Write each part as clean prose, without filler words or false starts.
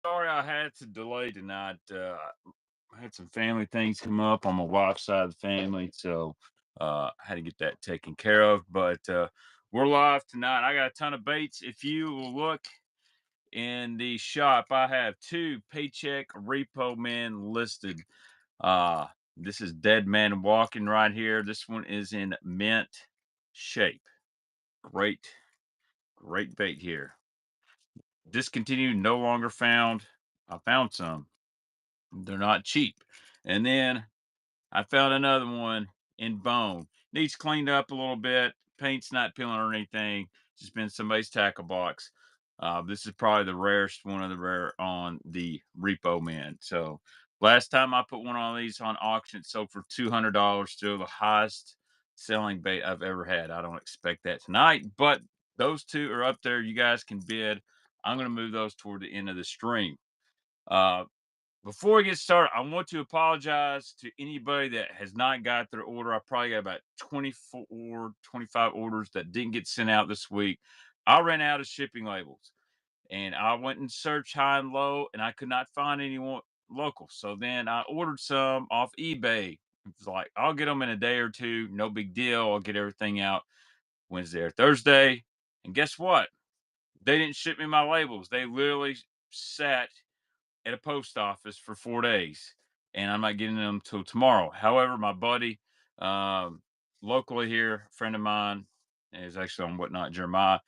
Sorry I had to delay tonight. I had some family things come up on my wife's side of the family, so I had to get that taken care of. But we're live tonight. I got a ton of baits. If you will look in the shop, I have two paycheck repo men listed. Uh, this is Dead Man Walking right here. This one is in mint shape. Great, great bait here. Discontinued, no longer found. I found some. They're not cheap. And then I found another one in bone. Needs cleaned up a little bit. Paint's not peeling or anything. Just been somebody's tackle box. This is probably the rarest one of the rare on the Repo Man. So last time I put one of these on auction, it sold for $200. Still the highest selling bait I've ever had. I don't expect that tonight, but those two are up there. You guys can bid. I'm going to move those toward the end of the stream. Uh, Before we get started, I want to apologize to anybody that has not got their order. I probably got about 24, 25 orders that didn't get sent out this week. I ran out of shipping labels and I went and searched high and low and I could not find anyone local. So then I ordered some off eBay. It's like, I'll get them in a day or two. No big deal. I'll get everything out Wednesday or Thursday. And guess what? They didn't ship me my labels. They literally sat at a post office for 4 days, and I'm not getting them till tomorrow. However, my buddy, um, locally here, a friend of mine, is actually on Whatnot, Jeremiah.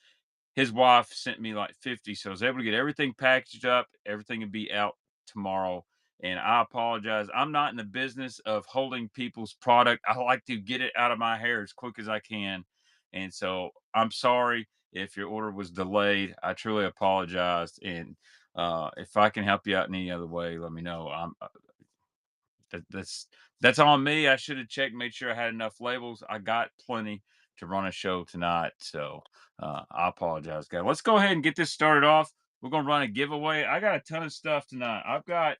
His wife sent me like 50, so I was able to get everything packaged up. Everything will be out tomorrow. And I apologize. I'm not in the business of holding people's product. I like to get it out of my hair as quick as I can. And so I'm sorry if your order was delayed. I truly apologize. And if I can help you out in any other way, let me know. That, that's on me. I should have checked, made sure I had enough labels. I got plenty to run a show tonight, so I apologize, guys. Let's go ahead and get this started off. We're gonna run a giveaway. I got a ton of stuff tonight. I've got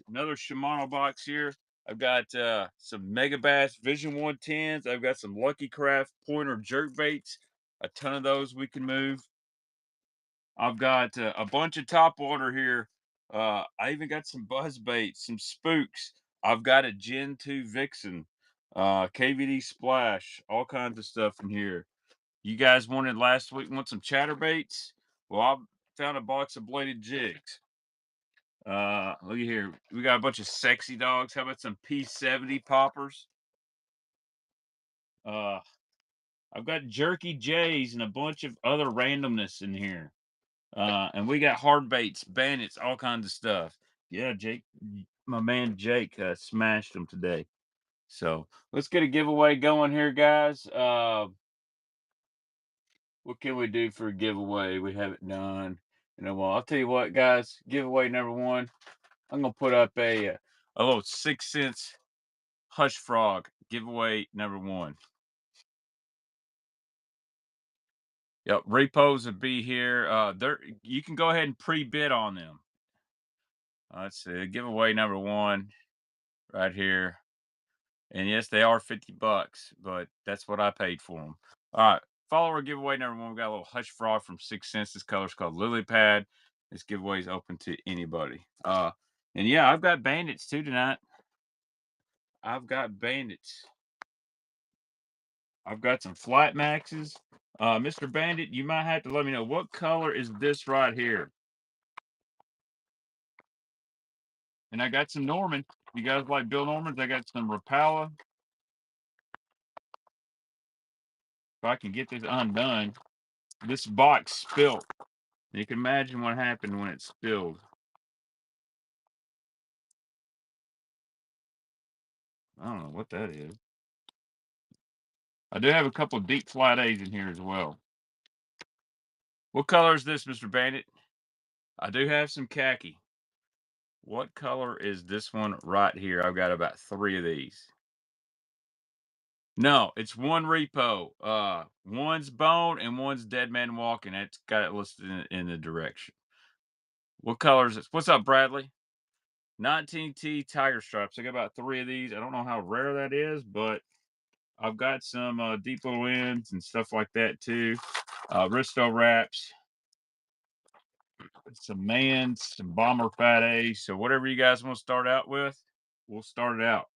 another Shimano box here. I've got some Megabass Vision 110s. I've got some Lucky Craft pointer jerkbaits. A ton of those we can move. I've got a bunch of top water here. I even got some buzz baits, some spooks. I've got a Gen 2 Vixen, KVD Splash, all kinds of stuff in here. You guys wanted last week, want some chatterbaits? Well, I found a box of bladed jigs. Look at here. We got a bunch of sexy dogs. How about some P70 poppers? Uh, I've got jerky J's and a bunch of other randomness in here. And we got hard baits, bandits, all kinds of stuff. Yeah, Jake, my man Jake smashed them today. So let's get a giveaway going here, guys. What can we do for a giveaway? We haven't done in a while. I'll tell you what, guys. Giveaway number one. I'm gonna put up a little 6 cents hush frog giveaway number one. Yep, repos will be here. There, you can go ahead and pre-bid on them. Let's see, giveaway number one right here. And yes, they are 50 bucks, but that's what I paid for them. All right. Follower giveaway number one. We got a little hush frog from 6 cents. This color's called Lily Pad. This giveaway is open to anybody. And yeah, I've got bandits too tonight. I've got bandits. I've got some flat maxes. Mr. Bandit, you might have to let me know what color is this right here. And I got some Norman. You guys like Bill Normans? I got some Rapala. If I can get this undone, this box spilt. You can imagine what happened when it spilled. I don't know what that is. I do have a couple of deep flat A's in here as well. What color is this, Mr. Bandit? I do have some khaki. What color is this one right here? I've got about 3 of these. No, it's one repo. One's bone and one's dead man walking. It's got it listed in the direction. What color is this? What's up, Bradley? 19T Tiger Stripes. I got about 3 of these. I don't know how rare that is, but I've got some deep little ends and stuff like that too. Risto wraps. some Mans, some Bomber Fat A. So whatever you guys want to start out with, we'll start it out.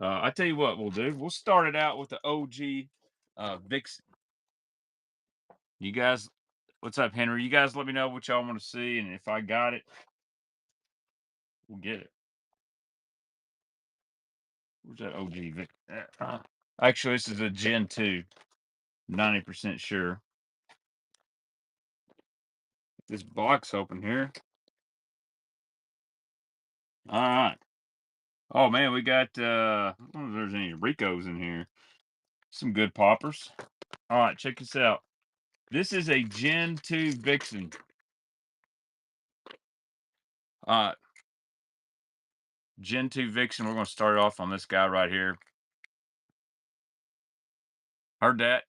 I tell you what we'll do. We'll start it out with the OG Vixen. You guys, what's up, Henry? You guys let me know what y'all want to see, and if I got it, we'll get it. Where's that OG Vixen? Actually, this is a Gen 2. 90% sure. This box open here. All right. Oh man, we got I don't know if there's any Ricos in here. Some good poppers. All right, check this out. This is a Gen 2 Vixen. Gen 2 Vixen. We're gonna start off on this guy right here. Heard that.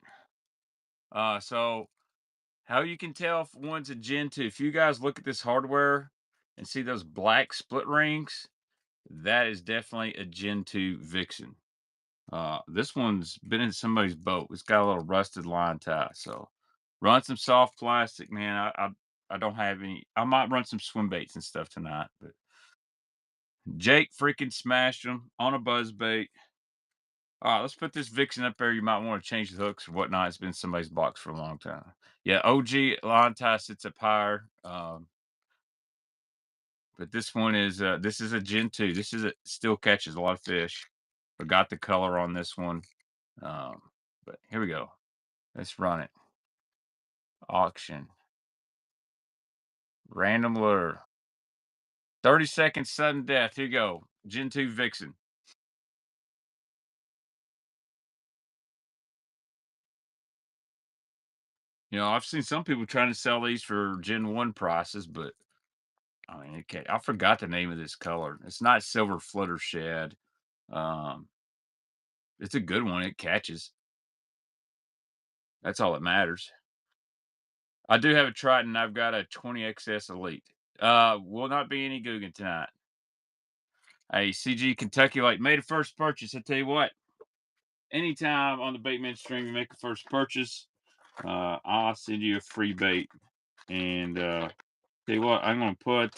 So how you can tell if one's a Gen 2, if you guys look at this hardware and see those black split rings, that is definitely a Gen 2 Vixen. This one's been in somebody's boat. It's got a little rusted line tie. So run some soft plastic, man. I don't have any. I might run some swim baits and stuff tonight, but Jake freaking smashed them on a buzz bait. All right, let's put this Vixen up there. You might want to change the hooks or whatnot. It's been somebody's box for a long time. Yeah, OG line tie sits up higher. But this one is this is a Gen 2. This is still catches a lot of fish. Forgot the color on this one. But here we go. Let's run it. Auction. Random lure. 30-second sudden death. Here you go. Gen 2 Vixen. You know, I've seen some people trying to sell these for Gen 1 prices, but I mean, okay, I forgot the name of this color. It's not silver flutter shad. Um, it's a good one. It catches. That's all that matters. I do have a Triton. I've got a 20XS Elite. Will not be any Guggen tonight. Hey, CG Kentucky Lake made a first purchase. I tell you what, anytime on the Baitman stream you make a first purchase, I'll send you a free bait. And tell you what, I'm gonna put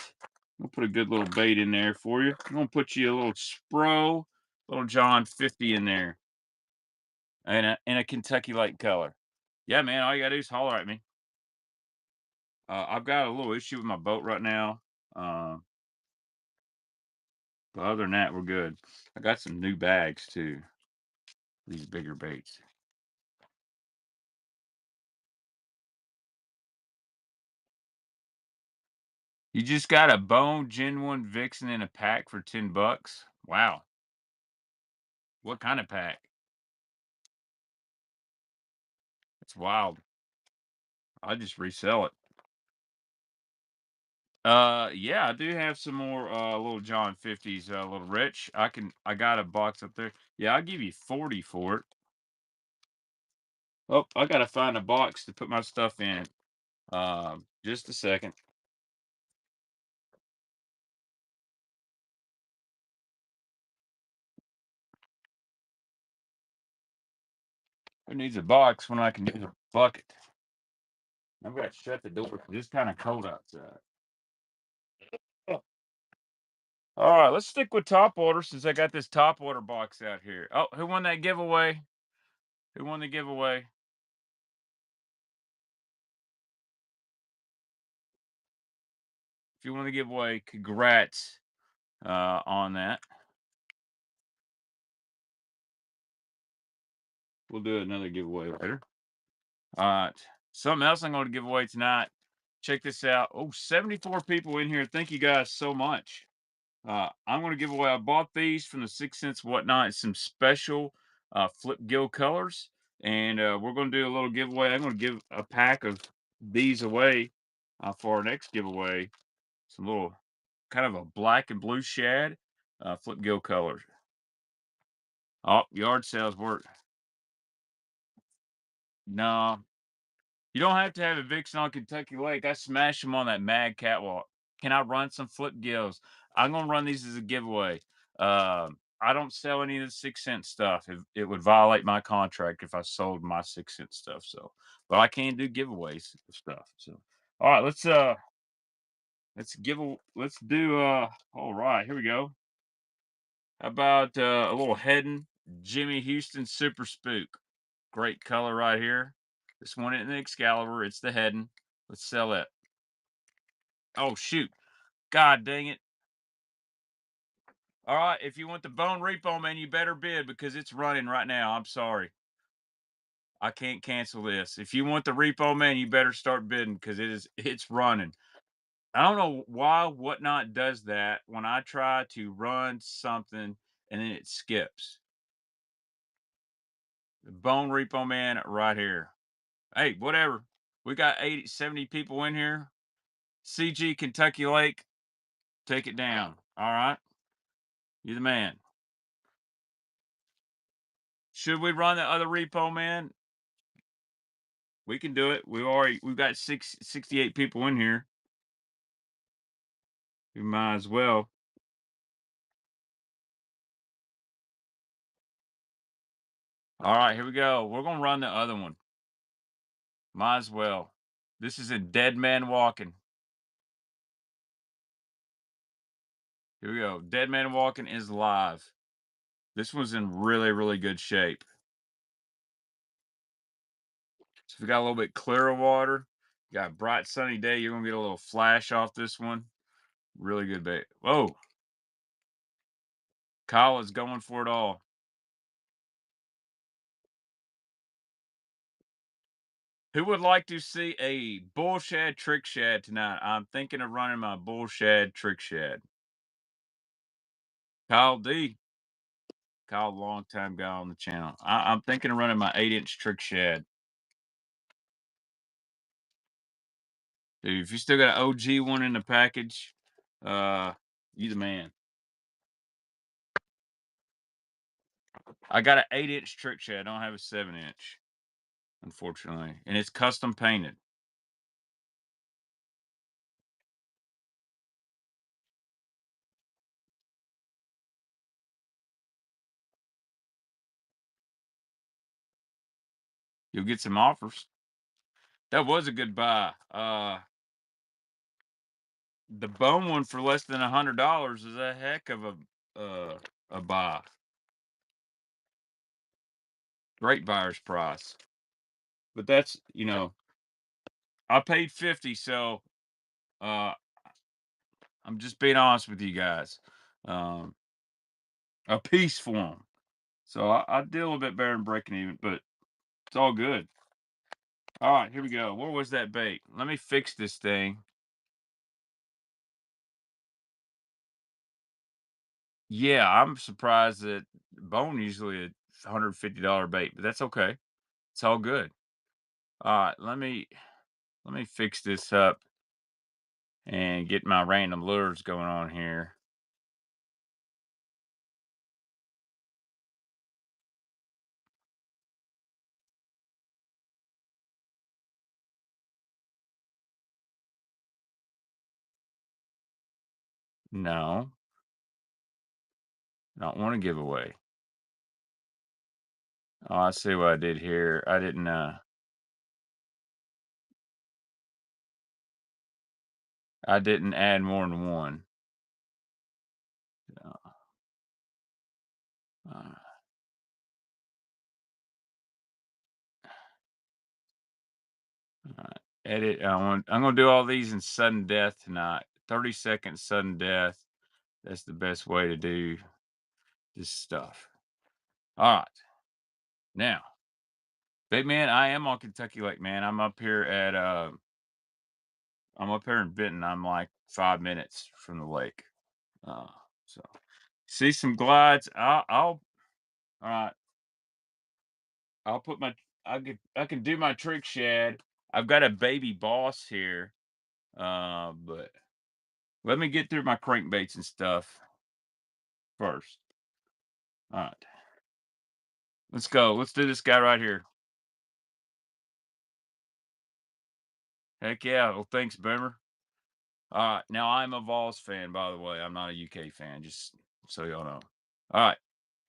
a good little bait in there for you. I'm gonna put you a little Spro, little John 50 in there, and a Kentucky Lake color. Yeah, man, all you gotta do is holler at me. I've got a little issue with my boat right now. But other than that, we're good. I got some new bags too. These bigger baits. You just got a bone Gen 1 Vixen in a pack for $10. Wow. What kind of pack? It's wild. I just resell it. Yeah, I do have some more little John 50s, little rich. I got a box up there. Yeah, I'll give you 40 for it. Oh, I gotta find a box to put my stuff in. Just a second. Who needs a box when I can use a bucket? I've got to shut the door. It's kind of cold outside. All right, let's stick with top water since I got this top water box out here. Oh, who won that giveaway? Who won the giveaway? If you won the giveaway, congrats on that. We'll do another giveaway later. All right. Something else I'm going to give away tonight. Check this out. Oh, 74 people in here. Thank you guys so much. I'm going to give away. I bought these from the 6 Cents Whatnot. Some special flip gill colors. And we're going to do a little giveaway. I'm going to give a pack of these away for our next giveaway. Some little kind of a black and blue shad flip gill colors. Oh, yard sales work. No, you don't have to have a Vixen on Kentucky Lake. I smashed them on that mad catwalk. Can I run some flip gills? I'm gonna run these as a giveaway. I don't sell any of the 6 Cent stuff. It would violate my contract if I sold my 6 Cent stuff. So, but I can do giveaways of stuff. So, all right, let's let's do all right, here we go. How about a little heading Jimmy Houston Super Spook. Great color right here. This one isn't the Excalibur, it's the heading. Let's sell it. Oh shoot. God dang it. All right, if you want the bone repo, man, you better bid because it's running right now. I'm sorry. I can't cancel this. If you want the repo, man, you better start bidding because it's running. I don't know why Whatnot does that when I try to run something and then it skips. The bone repo man right here. Hey, whatever. We got 80, 70 people in here. CG Kentucky Lake, take it down. All right. You're the man. Should we run the other repo man? We can do it. We've got 68 people in here. We might as well. All right, here we go. We're gonna run the other one. Might as well. This is a Dead Man Walking. Here we go. Dead Man Walking is live. This one's in really, really good shape. So we got a little bit clearer water. You got a bright sunny day. You're gonna get a little flash off this one. Really good bait. Whoa. Kyle is going for it all. Who would like to see a bull shad trick shad tonight? I'm thinking of running my bull shad trick shad. Kyle D. Kyle, long time guy on the channel. I'm thinking of running my 8-inch trick shad. Dude, if you still got an OG one in the package, you the man. I got an 8-inch trick shad. I don't have a 7-inch, unfortunately, and it's custom painted. You'll get some offers. That was a good buy. The bone one for less than $100 is a heck of a buy. Great buyer's price. But that's, I paid 50, so uh I'm just being honest with you guys. Um a piece for them. So I did a little bit better than breaking even, but it's all good. All right, here we go. Where was that bait? Let me fix this thing. Yeah, I'm surprised that bone usually a $150 bait, but that's okay. It's all good. All right, let me fix this up and get my random lures going on here. No, I don't want to give away. Oh, I see what I did here. I didn't add more than one. Uh, uh, edit. I'm gonna do all these in sudden death tonight. 30-second sudden death. That's the best way to do this stuff. All right. Now, big man, I am on Kentucky Lake, man. I'm up here in Benton. I'm like 5 minutes from the lake. Uh so see some glides. All right. I'll put my I can do my trick shad. I've got a baby boss here. But let me get through my crankbaits and stuff first. All right. Let's go. Let's do this guy right here. Heck yeah. Well, thanks, Boomer. All right. Now I'm a Vols fan, by the way. I'm not a UK fan, just so y'all know. All right.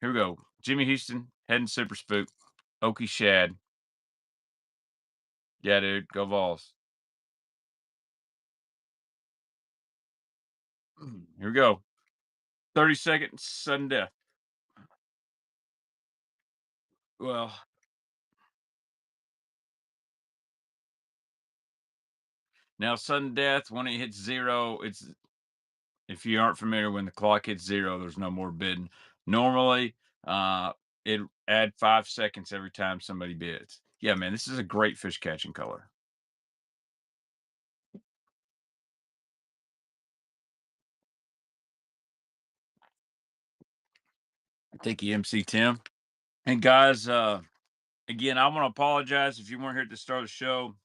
Here we go. Jimmy Houston, heading super spook. Okie Shad. Yeah, dude. Go Vols. Here we go. 30 seconds, sudden death. Well, now sudden death, when it hits 0, it's if you aren't familiar, when the clock hits 0, there's no more bidding. Normally, it add 5 seconds every time somebody bids. Yeah, man, this is a great fish catching color. Thank you, MC Tim. And guys, again, I want to apologize if you weren't here at the start of the show.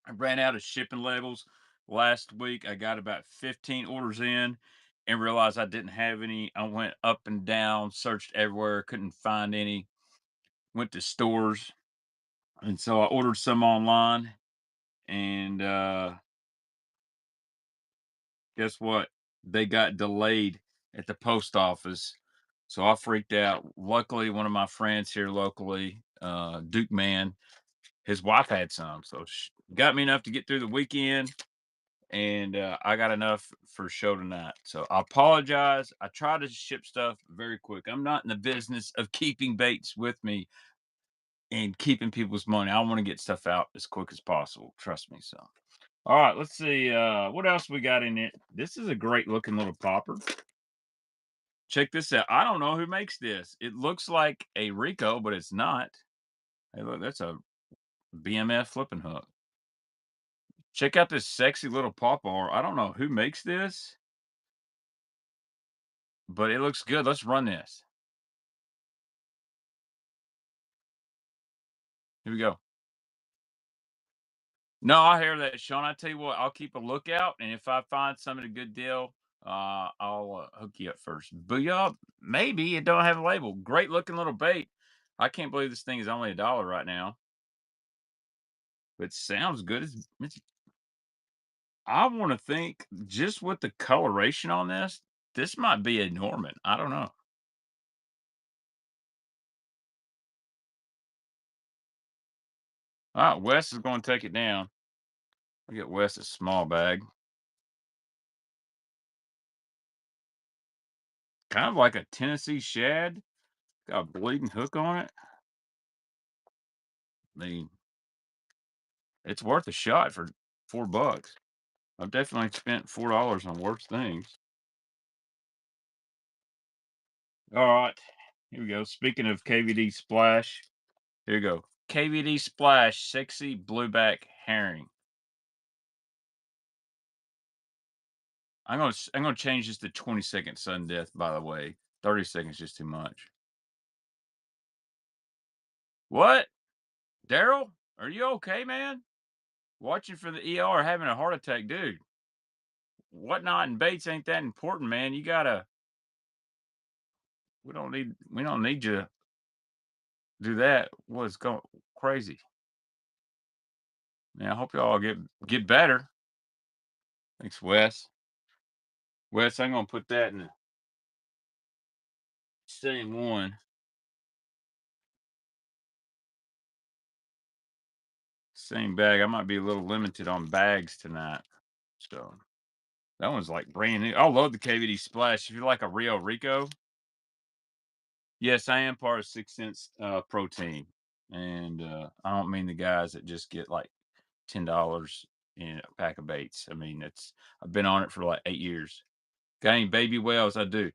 I ran out of shipping labels last week. I got about 15 orders in and realized I didn't have any. I went up and down, searched everywhere, couldn't find any. Went to stores, and so I ordered some online. And guess what? They got delayed at the post office. So I freaked out. Luckily, one of my friends here locally, Duke Man, his wife had some. So she got me enough to get through the weekend. And I got enough for show tonight. So I apologize. I try to ship stuff very quick. I'm not in the business of keeping baits with me and keeping people's money. I want to get stuff out as quick as possible. Trust me. So, all right, let's see what else we got in it. This is a great looking little popper. Check this out. I don't know who makes this. It looks like a Rico, but it's not. Hey, look, that's a BMF flipping hook. Check out this sexy little popper. I don't know who makes this, but it looks good. Let's run this. Here we go. No, I hear that, Sean. I tell you what, I'll keep a lookout, and if I find some at a good deal, I'll hook you up first. Booyah! Maybe it don't have a label. Great looking little bait. I can't believe this thing is only $1 right now, but sounds good. I want to think just with the coloration on this might be a Norman. I don't know. All right, Wes is going to take it down. I'll get Wes a small bag. Kind of like a Tennessee shad. Got a bleeding hook on it. I mean, it's worth a shot for $4. I've definitely spent $4 on worse things. All right, here we go. Speaking of KVD Splash, here you go. KVD Splash, sexy blueback herring. I'm gonna change this to 20-second sudden death. By the way, 30 seconds just too much. What, Daryl? Are you okay, man? Watching for the ER, having a heart attack, dude. Whatnot and Baits ain't that important, man. You gotta. We don't need you to do that. What's going crazy? Man, I hope y'all get better. Thanks, Wes. Wes, I'm gonna put that in the same one. Same bag. I might be a little limited on bags tonight. So that one's like brand new. I love the KVD Splash. If you like a Rio Rico, yes, I am part of 6 Cents Pro Team. And I don't mean the guys that just get like $10 in a pack of baits. I mean, I've been on it for like 8 years. Got any baby whales? I do.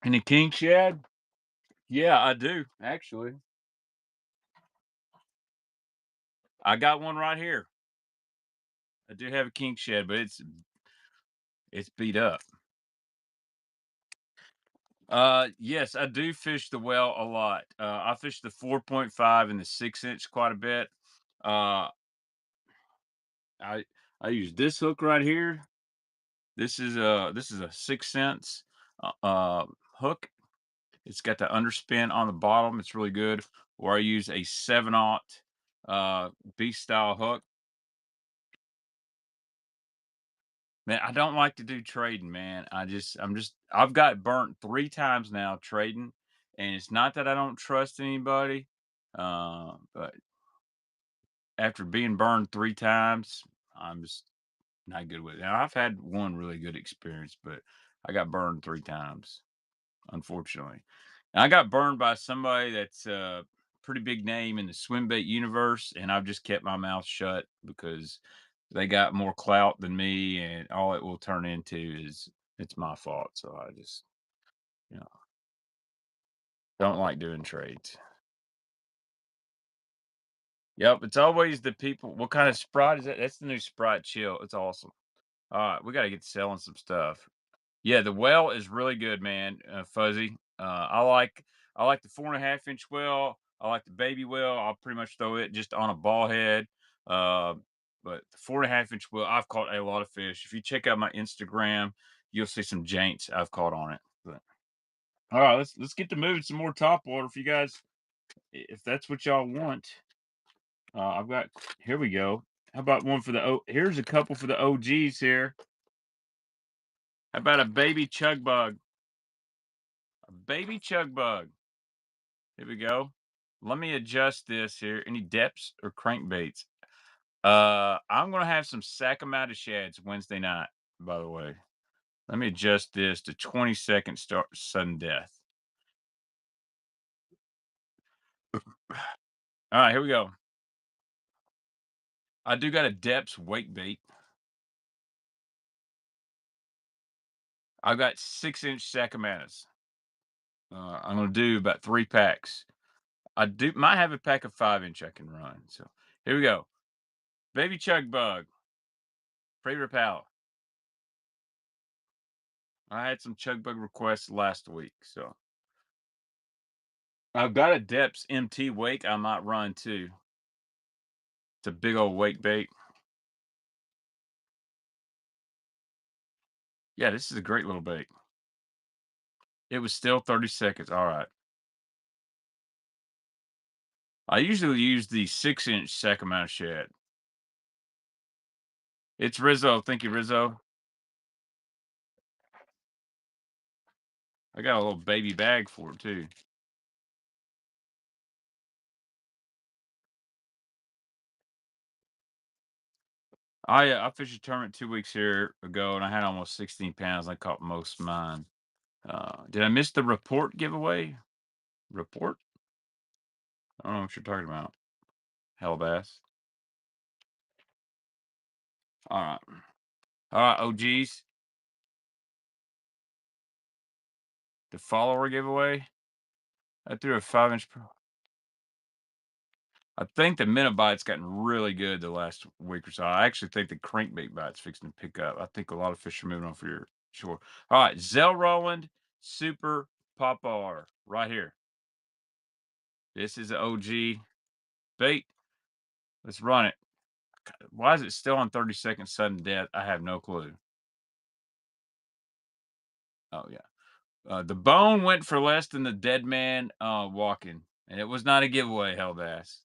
Any king shad? Yeah, I do, actually. I got one right here. I do have a king shed, but it's beat up. Yes, I do fish the well a lot. I fish the 4.5 and the 6 inch quite a bit. Uh, I I use this hook right here. This is a 6 cents hook. It's got the underspin on the bottom. It's really good. Or I use a 7/0 beast style hook. Man, I don't like to do trading, man. I've got burnt 3 times now trading, and it's not that I don't trust anybody, but after being burned 3 times, I'm just not good with it. Now I've had one really good experience, but I got burned 3 times, unfortunately. And I got burned by somebody that's a pretty big name in the swimbait universe, and I've just kept my mouth shut because they got more clout than me, and all it will turn into is it's my fault. So I just, you know, don't like doing trades. Yep, it's always the people. What kind of Sprite is that? That's the new Sprite Chill. It's awesome. All right, we got to get selling some stuff. Yeah, the well is really good, man. Fuzzy. I like the 4.5 inch well. I like the baby well. I'll pretty much throw it just on a ball head. Uh, but the 4.5 inch well, I've caught a lot of fish. If you check out my Instagram, you'll see some janks I've caught on it. But all right, let's get to moving some more top water if you guys, if that's what y'all want. I've got, here we go. How about one for the here's a couple for the OGs here. How about a baby chug bug? A baby chug bug. Here we go. Let me adjust this here. Any depths or crankbaits? I'm gonna have some Sacramento shads Wednesday night, by the way. Let me adjust this to 20-second start sudden death. All right, here we go. I do got a depths wake bait. I've got 6-inch Sacramentos. I'm gonna do about 3 packs. I do might have a pack of 5-inch I can run. So here we go. Baby chug bug, pre-repel. I had some chug bug requests last week, so I've got a depths MT wake I might run too. It's a big old wake bait. Yeah, this is a great little bait. It was still 30 seconds. All right. I usually use the 6-inch Sacramento shad. It's Rizzo. Thank you, Rizzo. I got a little baby bag for it too. I fished a tournament 2 weeks here ago, and I had almost 16 pounds. I caught most of mine. Did I miss the report giveaway? Report? I don't know what you're talking about. Hell bass. All right. All right, OGs. The follower giveaway. I threw a 5-inch. I think the minute bite's gotten really good the last week or so. I actually think the crankbait bite's fixing to pick up. I think a lot of fish are moving off your shore. All right, Zell Roland Super Pop R right here. This is an OG bait. Let's run it. Why is it still on 30-second sudden death? I have no clue. Oh yeah. The bone went for less than the dead man walking, and it was not a giveaway, Hellbass.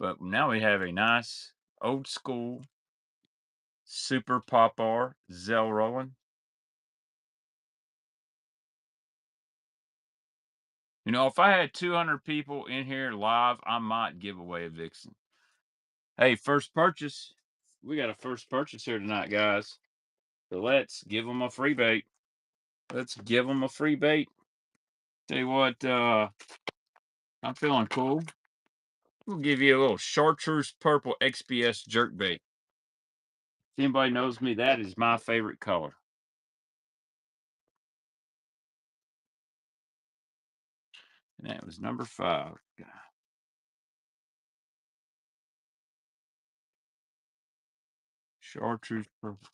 But now we have a nice old school Super Pop R Zell Roland. You know, if I had 200 people in here live, I might give away a Vixen. Hey, first purchase. We got a first purchase here tonight, guys. So let's give them a free bait. Let's give them a free bait. Tell you what, I'm feeling cool. We'll give you a little chartreuse purple XPS jerkbait. If anybody knows me, that is my favorite color. And that was number 5. Chartreuse purple.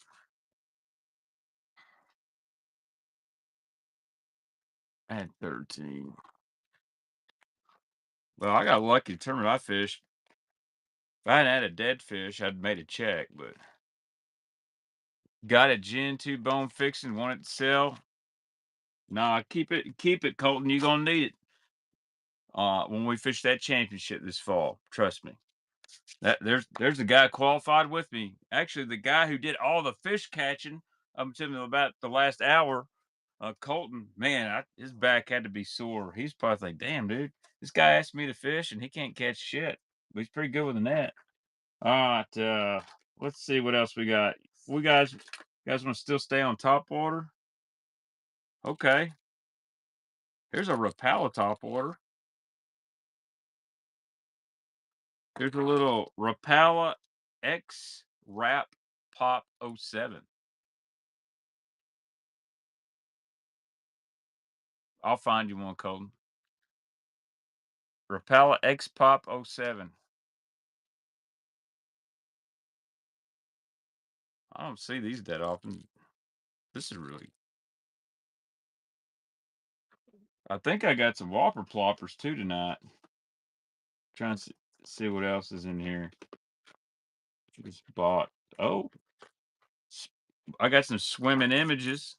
I had 13. Well, I got lucky the tournament I fished. If I hadn't had a dead fish, I'd made a check, but got a Gen 2 bone fixing, wanted to sell. Nah, keep it, Colton. You're gonna need it. When we fish that championship this fall. Trust me. That there's a guy qualified with me. Actually, the guy who did all the fish catching up until about the last hour, Colton, man, his back had to be sore. He's probably like, damn, dude, this guy asked me to fish and he can't catch shit. But he's pretty good with the net. All right, let's see what else we got. We guys want to still stay on top water? Okay. Here's a Rapala top water. Here's a little Rapala X Wrap Pop '07. I'll find you one, Colton. Rapala X Pop '07. I don't see these that often. This is really. I think I got some Whopper Ploppers too tonight. Trying to see what else is in here. Just bought. Oh, I got some swimming images.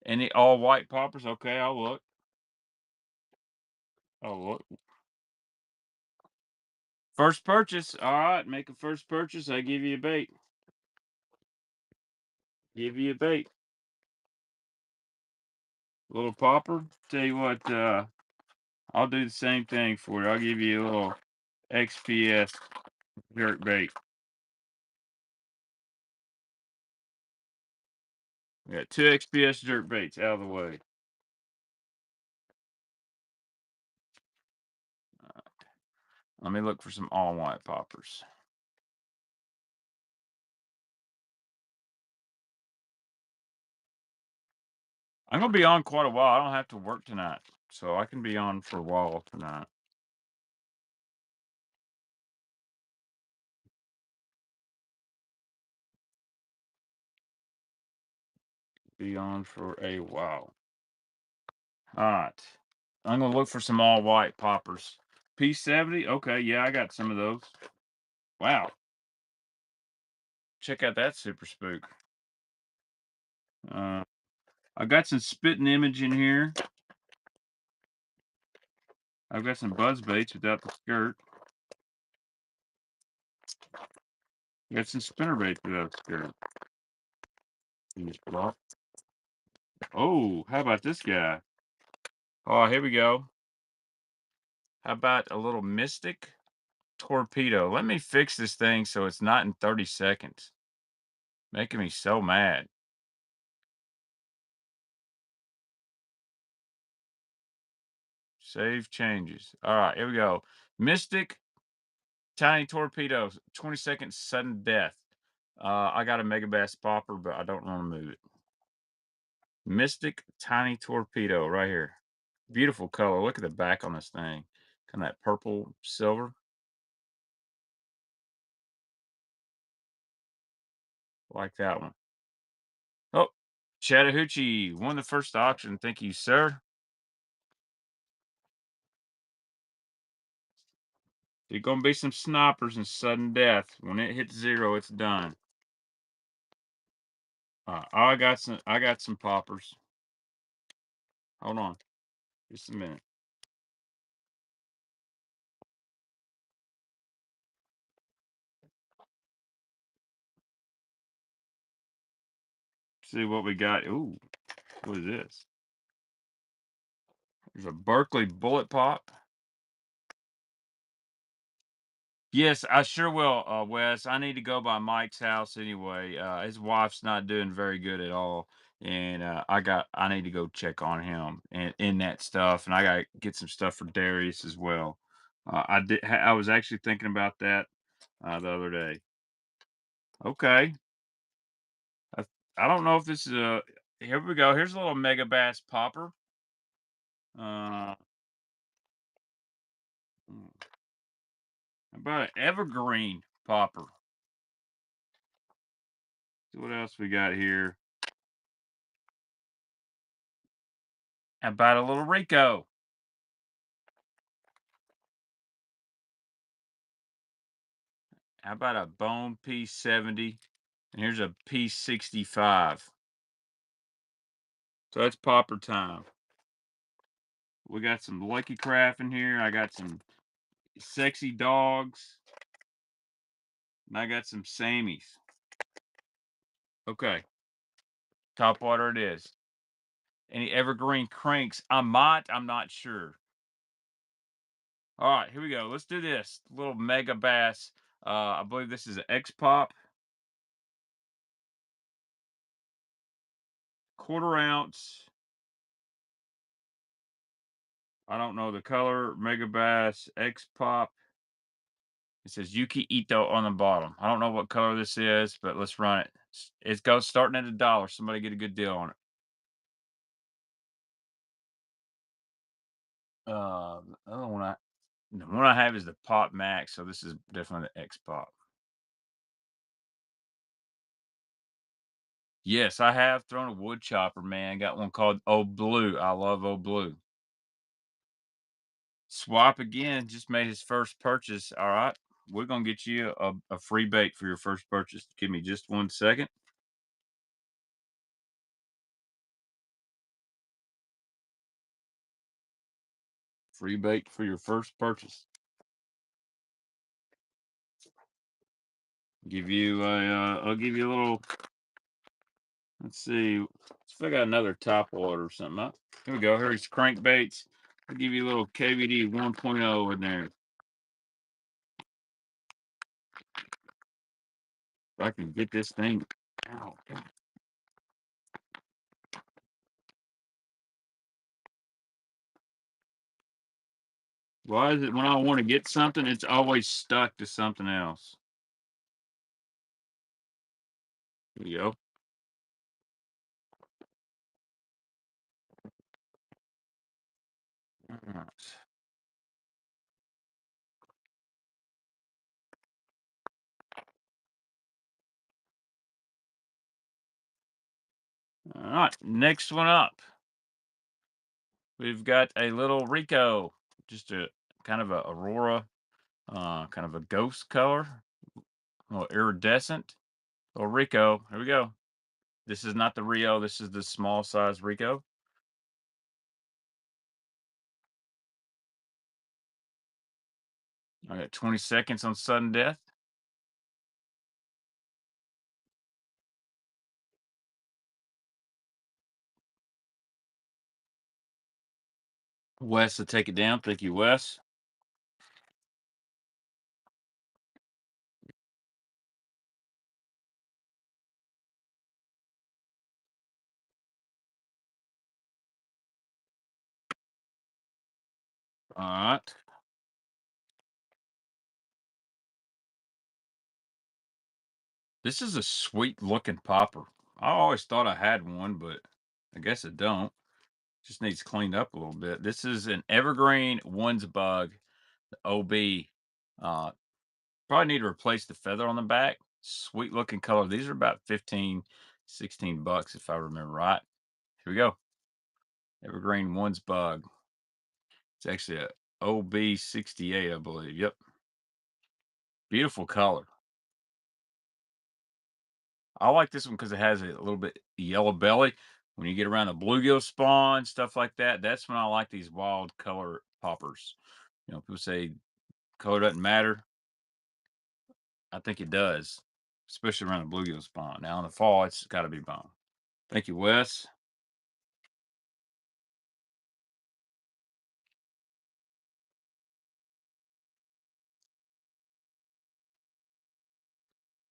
Any all white poppers? Okay, I'll look. Oh, look. First purchase. All right, make a first purchase. I give you a bait. Give you a bait. Little popper. Tell you what, I'll do the same thing for you. I'll give you a little XPS jerk bait. We got 2 XPS jerk baits out of the way. Let me look for some all white poppers. I'm gonna be on quite a while. I don't have to work tonight, so I can be on for a while tonight. Be on for a while. All right. I'm gonna look for some all white poppers. P70. Okay, yeah, I got some of those. Wow. Check out that super spook. Uh, I got some spitting image in here. I've got some buzz baits without the skirt. Got some spinner baits without the skirt. Oh, how about this guy? Oh, here we go. How about a little Mystic Torpedo? Let me fix this thing so it's not in 30 seconds. Making me so mad. Save changes. All right, here we go. Mystic Tiny Torpedo, 20-second sudden death. I got a Megabass popper, but I don't want to move it. Mystic Tiny Torpedo right here. Beautiful color. Look at the back on this thing. Kind of that purple silver. Like that one. Oh, Chattahoochee won the first auction. Thank you, sir. There's gonna be some snipers and sudden death. When it hits 0, it's done. I got some poppers. Hold on. Just a minute. See what we got. Ooh, what is this? There's a Berkeley Bullet Pop. Yes, I sure will, Wes. I need to go by Mike's house anyway. His wife's not doing very good at all, and I need to go check on him and in that stuff, and I got to get some stuff for Darius as well. I was actually thinking about that the other day. Okay, I, I don't know if this is a. Here we go. Here's a little Megabass popper. Uh, how about an evergreen popper? See what else we got here. How about a little Rico? How about a bone P70? And here's a P65. So that's popper time. We got some Lucky Craft in here. I got some sexy dogs. And I got some Sammys. Okay. Top water it is. Any evergreen cranks? I might, I'm not sure. All right, here we go. Let's do this. Little Megabass. I believe this is an X Pop, 1/4 ounce. I don't know the color. Megabass X Pop. It says Yuki Ito on the bottom. I don't know what color this is, but let's run it. It goes starting at $1. Somebody get a good deal on it. The other one the one I have is the Pop Max, so this is definitely the X Pop. Yes, I have thrown a wood chopper, man. Got one called Old Blue. I love Old Blue. Swap again, just made his first purchase. All right. We're gonna get you a free bait for your first purchase. Give me just 1 second. Free bait for your first purchase. Give you a I'll give you a little, let's see. Let's if I got another top water or something. Here we go. Here's crankbaits. I'll give you a little KVD 1.0 in there. If I can get this thing out. Why is it when I want to get something, it's always stuck to something else? Here you go. Alright. All right, next one up. We've got a little Rico, just a kind of a Aurora, kind of a ghost color, a little iridescent. Little Rico. Here we go. This is not the Rio. This is the small size Rico. I got 20 seconds on sudden death. Wes to take it down. Thank you, Wes. All right. This is a sweet looking popper. I always thought I had one, but I guess I don't. Just needs cleaned up a little bit. This is an evergreen ones bug, the OB. Uh, Probably need to replace the feather on the back. Sweet looking color. These are about 15, 16 bucks if I remember right. Here we go. Evergreen ones bug. It's actually a OB68, I believe. Yep. Beautiful color. I like this one because it has a little bit yellow belly. When you get around the bluegill spawn, stuff like that, that's when I like these wild color poppers. People say color doesn't matter. I think it does, especially around the bluegill spawn. Now in the fall, it's got to be bone. Thank you, Wes.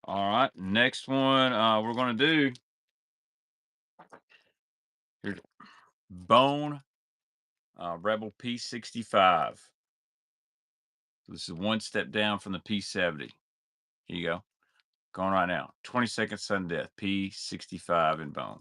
All right, next one we're going to do here's Bone Rebel P65. So this is one step down from the P70. Here you go. Going right now. 20-second sudden death. P65 in bone.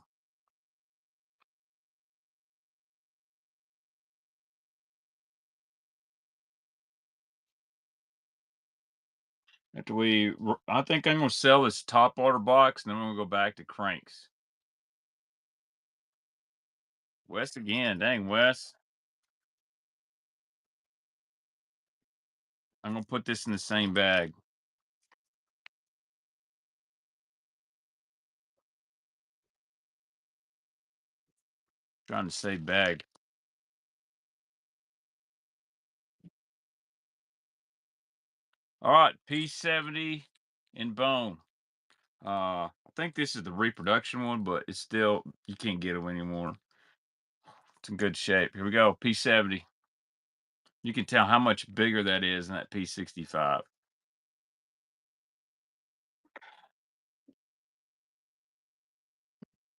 I think I'm going to sell this top water box and then we're going to go back to cranks. Wes again. Dang, Wes. I'm going to put this in the same bag. Trying to save bag. All right, P70 in bone. I think this is the reproduction one, but it's still, you can't get them anymore. It's in good shape. Here we go. P70. You can tell how much bigger that is in that P65.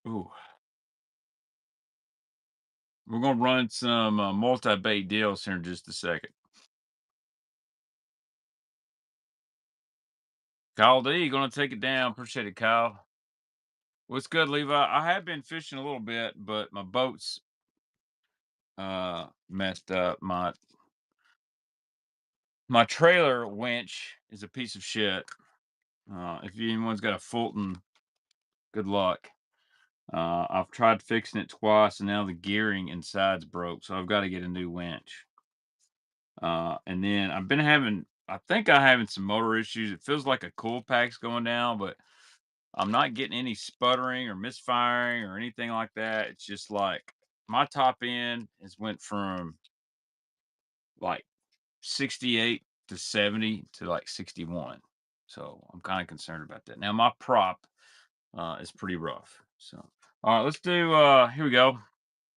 Ooh. We're gonna run some multi-bait deals here in just a second. Kyle D, gonna take it down. Appreciate it, Kyle. What's good, Levi? I have been fishing a little bit, but my boat's messed up. My trailer winch is a piece of shit. If anyone's got a Fulton, good luck. I've tried fixing it twice, and now the gearing inside's broke, so I've got to get a new winch. And then I think I'm having some motor issues. It feels like a cool pack's going down, but I'm not getting any sputtering or misfiring or anything like that. It's just like my top end has went from like 68 to 70 to like 61. So I'm kind of concerned about that. Now my prop is pretty rough. So all right, let's do here we go.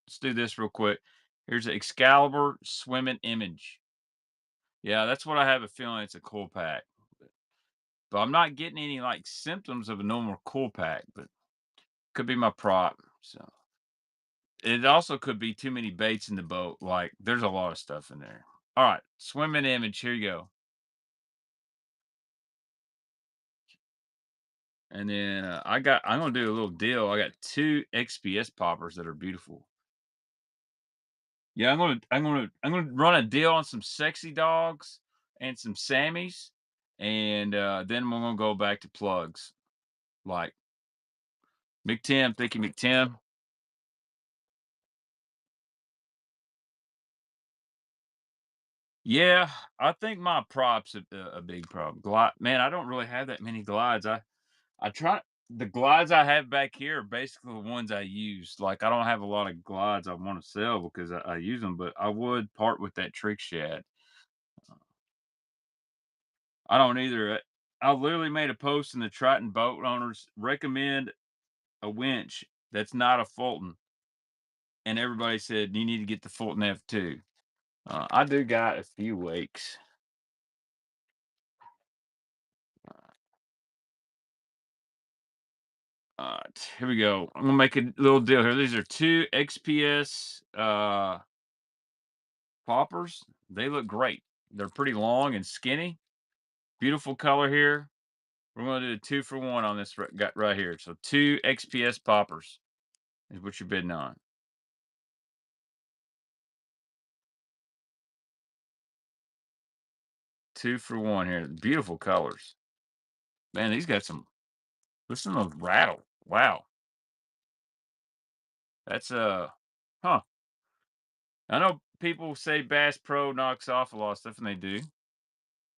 Let's do this real quick. Here's an Excalibur swimming image. Yeah, that's what I have a feeling it's a cool pack. But I'm not getting any like symptoms of a normal cool pack, but could be my prop. So it also could be too many baits in the boat. Like there's a lot of stuff in there. All right, swimming image. Here you go. And then I'm gonna do a little deal. I got two XPS poppers that are beautiful. Yeah, I'm gonna run a deal on some sexy dogs and some Sammys, and then we're gonna go back to plugs like McTim. Thank you, McTim. Yeah, I think my props a big problem. Glide, man, I don't really have that many glides. I try the glides I have back here are basically the ones I use. Like I don't have a lot of glides I want to sell because I use them, but I would part with that trick shad. I don't either. I literally made a post in the Triton boat owners recommend a winch that's not a Fulton, and everybody said you need to get the Fulton F2. I do got a few wakes. Here we go. I'm gonna make a little deal here. These are two XPS poppers. They look great. They're pretty long and skinny. Beautiful color here. We're gonna do a 2-for-1 on this got right here. So two XPS poppers is what you're bidding on. 2-for-1 here. Beautiful colors. Man, these got some. Listen to those rattle. Wow. That's huh. I know people say Bass Pro knocks off a lot of stuff, and they do.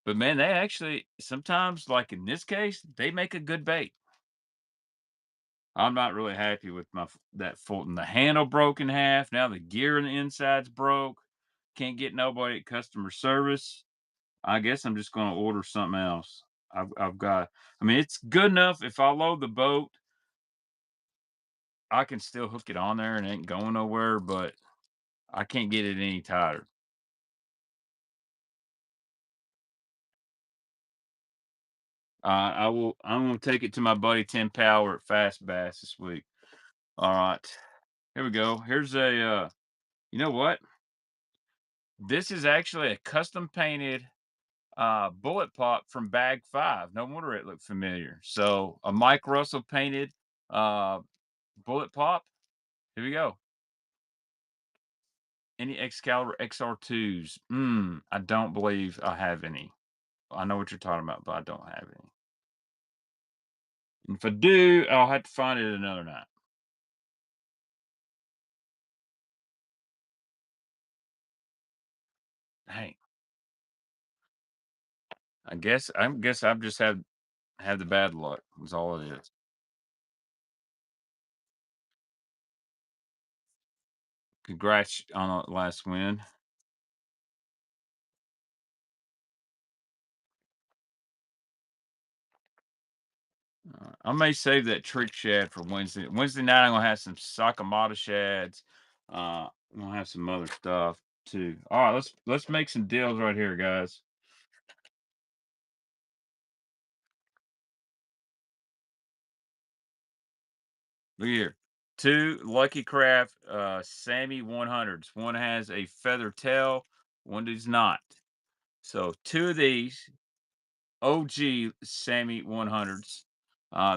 But man, they actually sometimes, like in this case, they make a good bait. I'm not really happy with that Fulton. The handle broke in half. Now the gear on the inside's broke. Can't get nobody at customer service. I guess I'm just going to order something else. I've got. I mean, it's good enough. If I load the boat, I can still hook it on there and it ain't going nowhere. But I can't get it any tighter. I will. I'm going to take it to my buddy Tim Power at Fast Bass this week. All right, here we go. Here's a. You know what? This is actually a custom painted bullet pop from Bag 5. No wonder it looked familiar. So a Mike Russell painted uh, bullet pop. Here we go. Any Excalibur XR2s? I don't believe I have any. I know what you're talking about, but I don't have any. And if I do, I'll have to find it another night. Hey, I guess I've just had the bad luck. Is all it is. Congrats on the last win. I may save that trick shad for Wednesday. Wednesday night, I'm gonna have some Sakamata shads. I'm gonna have some other stuff. 2. All right, let's make some deals right here, guys. Look here. 2 Lucky Craft Sammy 100s. One has a feather tail, one does not. So 2 of these OG Sammy 100s.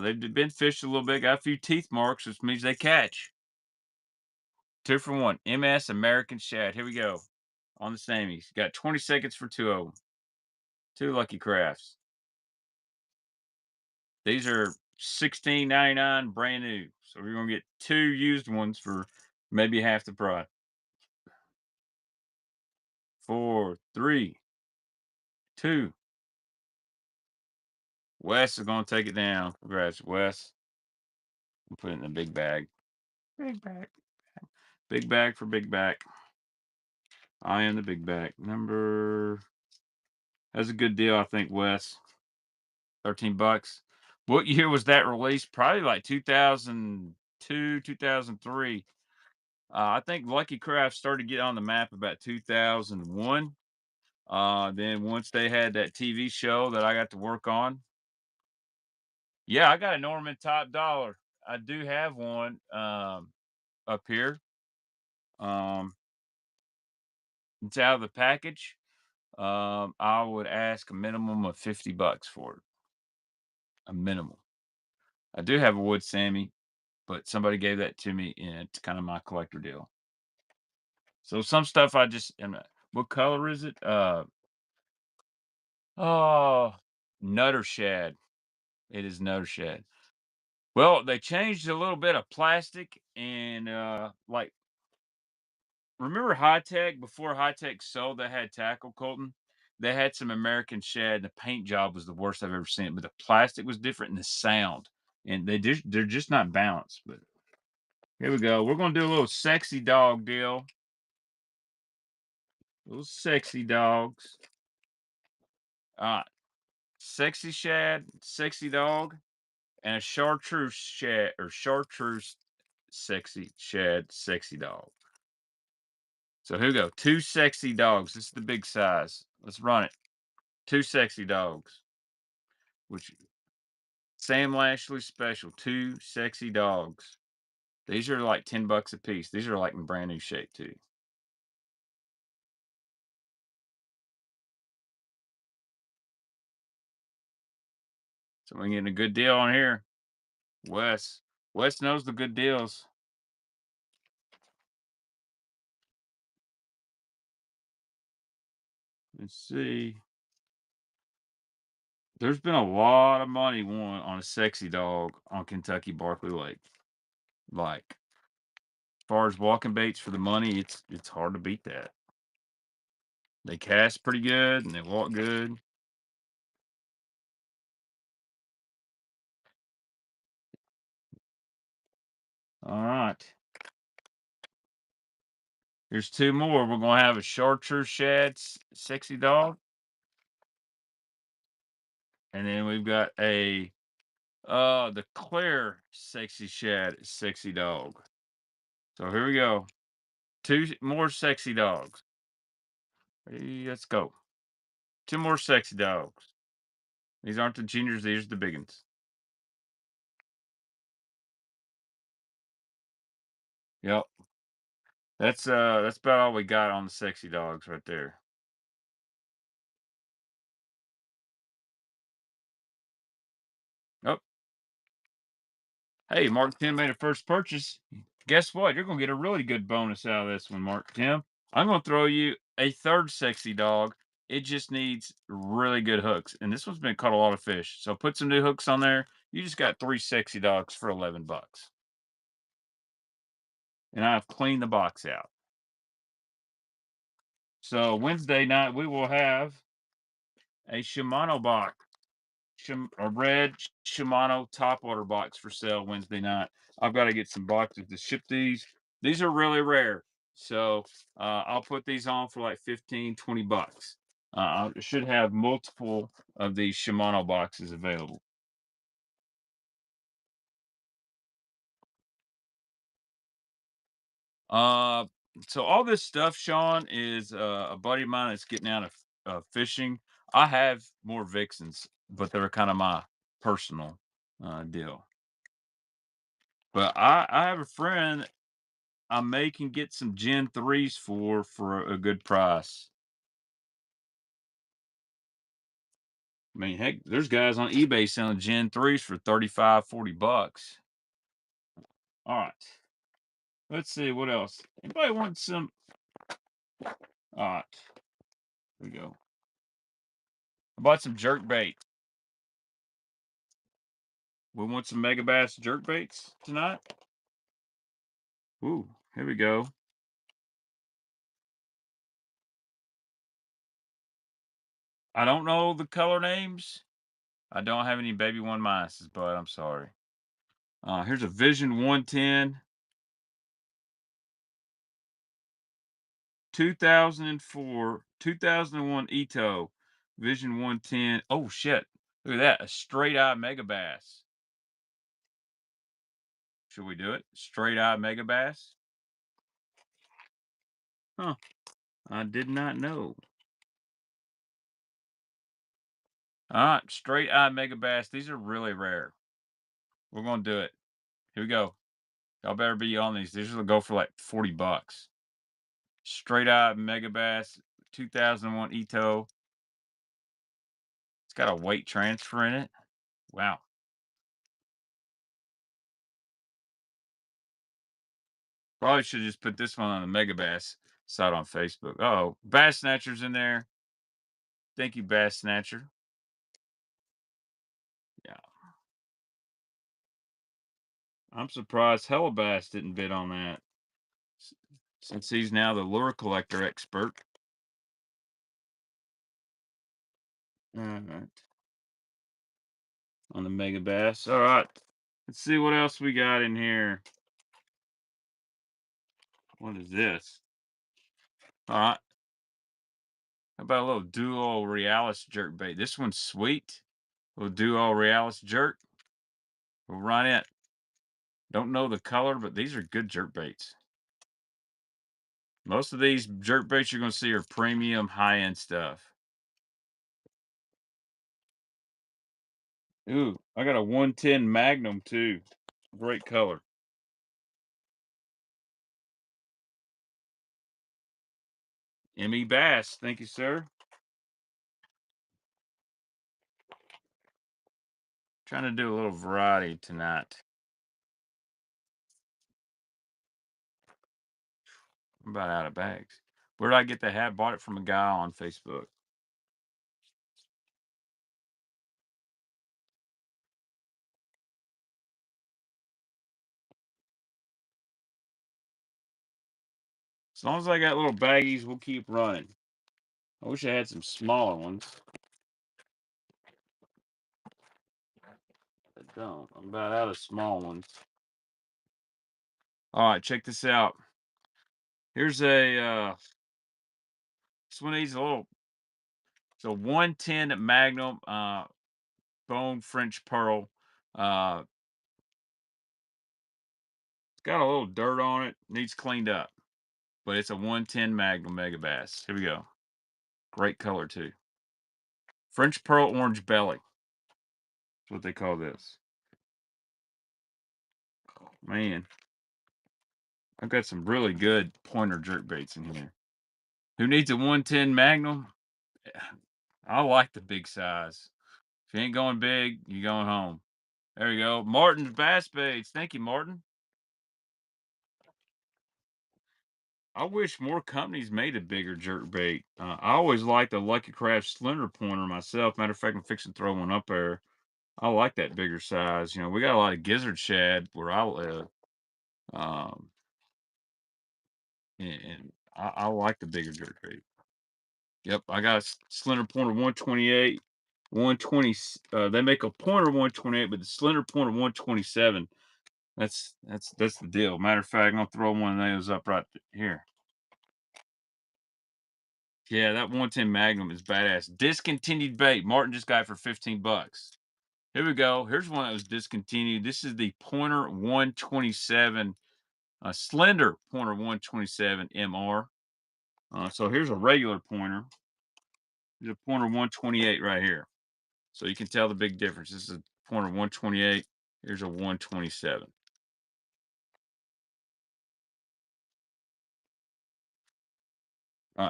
They've been fished a little bit, got a few teeth marks, which means they catch. 2 for 1. MS American Shad. Here we go. On the Sammys. Got 20 seconds for 2 of them. 2 Lucky Crafts. These are $16.99 brand new. So we're gonna get 2 used ones for maybe half the price. 4, 3, 2. Wes is gonna take it down. Congrats, Wes. We'll put it in the big bag. Big bag. Big bag for big bag. I am the big bag. Number that's a good deal, I think, Wes. 13 bucks. What year was that released? Probably like 2002, 2003. I think Lucky Craft started to get on the map about 2001. Then once they had that TV show that I got to work on. Yeah, I got a Norman Top Dollar. I do have one up here. Um, it's out of the package. I would ask a minimum of 50 bucks for it. A minimum. I do have a wood Sammy, but somebody gave that to me, and it's kind of my collector deal. So some stuff I just what color is it? Oh, Nutter Shad. It is Nutter Shad. Well, they changed a little bit of plastic and like remember High Tech before High Tech sold that had tackle, Colton? They had some American Shad. The paint job was the worst I've ever seen, but the plastic was different and the sound. And they're just not balanced. But here we go. We're gonna do a little sexy dog deal. Little sexy dogs. All right. Sexy shad, sexy dog, and a chartreuse shad or chartreuse sexy shad, sexy dog. So here we go. 2 sexy dogs. This is the big size. Let's run it. 2 sexy dogs. Which Sam Lashley special. 2 sexy dogs. These are like 10 bucks a piece. These are like in brand new shape too. So we're getting a good deal on here. Wes. Wes knows the good deals. Let's see. There's been a lot of money won on a sexy dog on Kentucky Barkley Lake. Like, as far as walking baits for the money, it's hard to beat that. They cast pretty good and they walk good. All right. Here's 2 more. We're gonna have a chartreuse shad sexy dog. And then we've got a the clear sexy shad sexy dog. So here we go. 2 more sexy dogs. Ready, let's go. 2 more sexy dogs. These aren't the juniors, these are the big ones. Yep. That's about all we got on the sexy dogs right there. Oh, hey, Mark Tim made a first purchase. Guess what? You're gonna get a really good bonus out of this one, Mark Tim. I'm gonna throw you a 3rd sexy dog. It just needs really good hooks. And this one's been caught a lot of fish. So put some new hooks on there. You just got 3 sexy dogs for 11 bucks. And I've cleaned the box out. So Wednesday night we will have a Shimano box. A red Shimano top water box for sale Wednesday night. I've got to get some boxes to ship these. These are really rare. So I'll put these on for like 15, 20 bucks. I should have multiple of these Shimano boxes available. So all this stuff, Sean, is a buddy of mine that's getting out of fishing. I have more Vixens, but they're kind of my personal deal. But I have a friend I may can get some Gen 3s for a good price. I mean, heck, there's guys on eBay selling Gen 3s for 35, 40 bucks. All right. Let's see what else. Anybody want some? All right. Here we go. I bought some jerkbait. We want some Megabass jerkbaits tonight. Ooh, here we go. I don't know the color names. I don't have any baby one mices, but I'm sorry. Here's a Vision 110, 2004, 2001 Ito, Vision 110. Oh shit! Look at that, a straight eye Megabass. Should we do it? Straight eye Megabass? Huh? I did not know. All right, straight eye Megabass. These are really rare. We're gonna do it. Here we go. Y'all better be on these. These will go for like 40 bucks. Straight eye Megabass, 2001 Ito. It's got a weight transfer in it. Wow. Probably should just put this one on the Megabass side on Facebook. Oh, Bass Snatcher's in there. Thank you, Bass Snatcher. Yeah. I'm surprised Hellabass didn't bid on that. Since he's now the lure collector expert. All right. On the Megabass. All right. Let's see what else we got in here. What is this? All right. How about a little Duo Realis jerk bait? This one's sweet. A little Duo Realis jerk. We'll run it. Don't know the color, but these are good jerk baits. Most of these jerk baits you're going to see are premium, high-end stuff. Ooh, I got a 110 Magnum too. Great color. M.E. Bass. Thank you, sir. Trying to do a little variety tonight. I'm about out of bags. Where did I get the hat? Bought it from a guy on Facebook. As long as I got little baggies, we'll keep running. I wish I had some smaller ones. I don't. I'm about out of small ones. All right, check this out. Here's a this one needs a little. It's a 110 Magnum bone French pearl. It's got a little dirt on it. Needs cleaned up, but it's a 110 Magnum Megabass. Here we go. Great color too. French pearl orange belly. That's what they call this. Oh, man, I've got some really good pointer jerk baits in here. Who needs a 110 Magnum? I like the big size. If you ain't going big, you going home. There you go. Martin's Bass Baits. Thank you, Martin. I wish more companies made a bigger jerk bait. I always liked the Lucky Craft Slender Pointer myself. Matter of fact, I'm fixing to throw one up there. I like that bigger size. You know, we got a lot of gizzard shad where I live. Um, and I like the bigger jerk bait. Yep, I got a Slender Pointer 128, 120. They make a Pointer 128, but the Slender Pointer 127. That's the deal. Matter of fact, I'm gonna throw one of those up right here. Yeah, that 110 Magnum is badass. Discontinued bait. Martin just got it for 15 bucks. Here we go. Here's one that was discontinued. This is the Pointer 127 A slender pointer 127 MR. So here's a regular pointer. Here's a pointer 128 right here. So you can tell the big difference. This is a pointer 128. Here's a 127.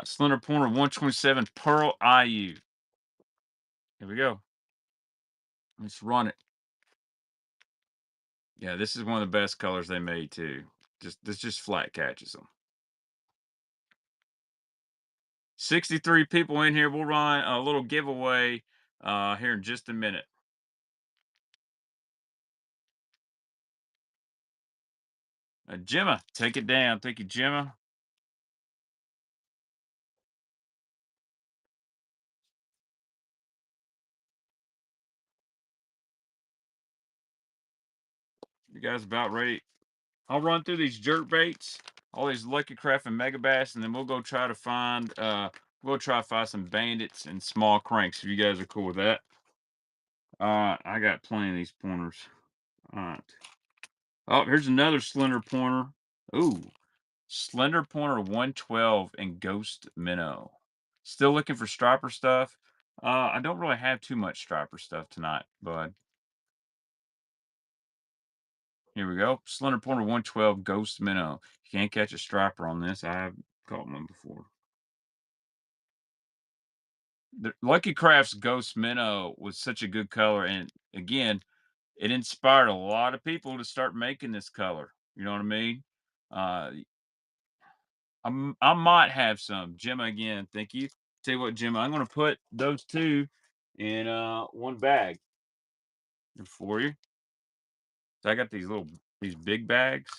Slender pointer 127 Pearl IU. Here we go. Let's run it. Yeah, this is one of the best colors they made too. This just flat catches them. 63 people in here. We'll run a little giveaway here in just a minute. Gemma, take it down. Thank you, Gemma. You guys about ready? I'll run through these jerk baits, all these Lucky Craft and Megabass, and then we'll go try to find some bandits and small cranks. If you guys are cool with that. I got plenty of these pointers. All right. Oh, here's another slender pointer. Ooh, slender pointer 112 and ghost minnow. Still looking for striper stuff. I don't really have too much striper stuff tonight, bud. Here we go. Slender pointer 112 ghost minnow. You can't catch a striper on this. I've caught one before. The Lucky Craft's ghost minnow was such a good color, and again, it inspired a lot of people to start making this color. You know what I mean? Uh, I might have some. Gemma again, thank you. Tell you what, Gemma, I'm gonna put those two in one bag for you. So I got these big bags.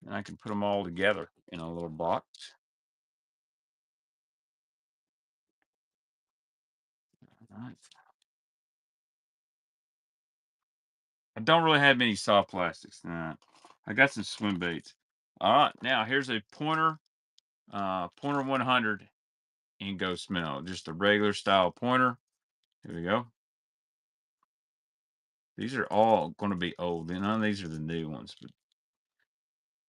And I can put them all together in a little box. All right. I don't really have many soft plastics. Nah. I got some swim baits. All right, now here's a pointer 100 in ghost minnow, just a regular style pointer. Here we go. These are all going to be old. None of these are the new ones. But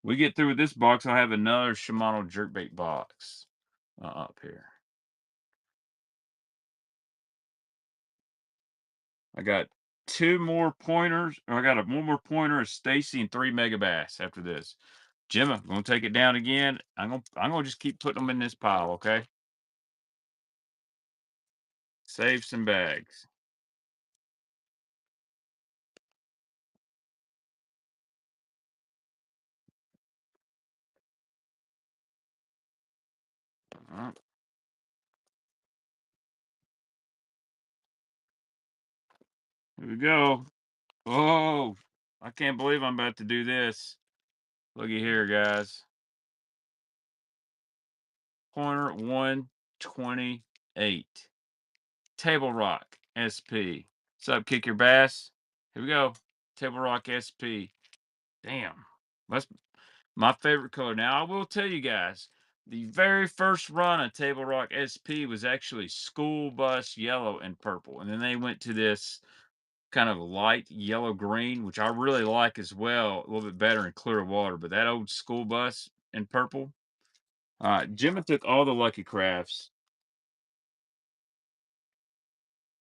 we get through with this box, I'll have another Shimano jerkbait box up here. I got two more pointers. Or I got one more pointer, a Stacy, and 3 Megabass after this. Gemma, I'm gonna take it down again. I'm gonna just keep putting them in this pile, okay? Save some bags. All right. Here we go. Oh, I can't believe I'm about to do this. Looky here, guys. Pointer 128. Table Rock SP. What's up, Kick Your Bass? Here we go. Table Rock SP. Damn. That's my favorite color. Now, I will tell you guys, the very first run of Table Rock SP was actually school bus yellow and purple. And then they went to this kind of light yellow green, which I really like as well, a little bit better in clear water. But that old school bus in purple. Jimmy took all the Lucky Crafts,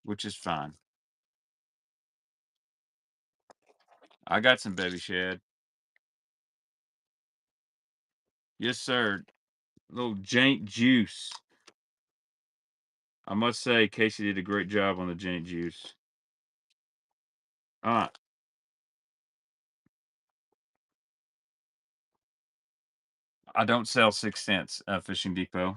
which is fine. I got some baby shad. Yes, sir. Little jank juice. I must say, Casey did a great job on the jank juice. Uh, I don't sell 6 cents Fishing Depot.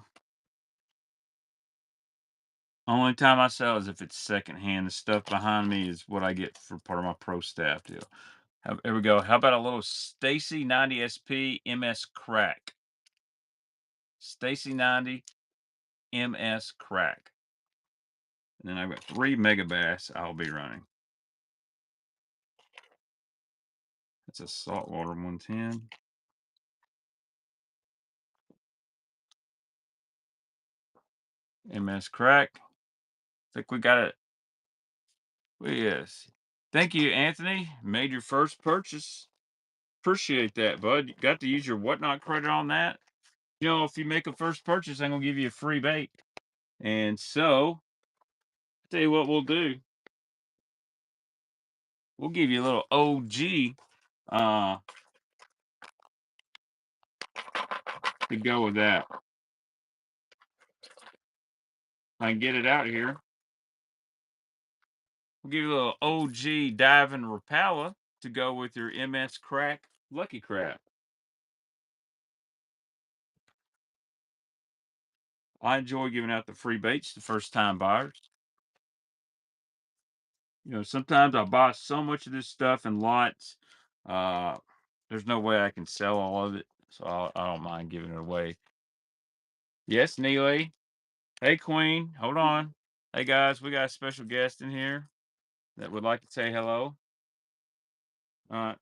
Only time I sell is if it's secondhand. The stuff behind me is what I get for part of my pro staff deal. Here we go. How about a little Stacy 90 SP MS Crack? Stacy 90 MS Crack. And then I've got 3 Megabass I'll be running. That's a saltwater 110. MS Crack. I think we got it. Well, yes. Thank you, Anthony. Made your first purchase. Appreciate that, bud. You got to use your whatnot credit on that. You know, if you make a first purchase, I'm gonna give you a free bait. And so, tell you what we'll do. We'll give you a little OG to go with that. I can get it out here. We'll give you a little OG diving Rapala to go with your MS Crack Lucky Crab. I enjoy giving out the free baits to first time buyers. You know, sometimes I buy so much of this stuff in lots. Uh, there's no way I can sell all of it, so I don't mind giving it away. Yes, Neely. Hey, Queen. Hold on. Hey, guys, we got a special guest in here that would like to say hello. Come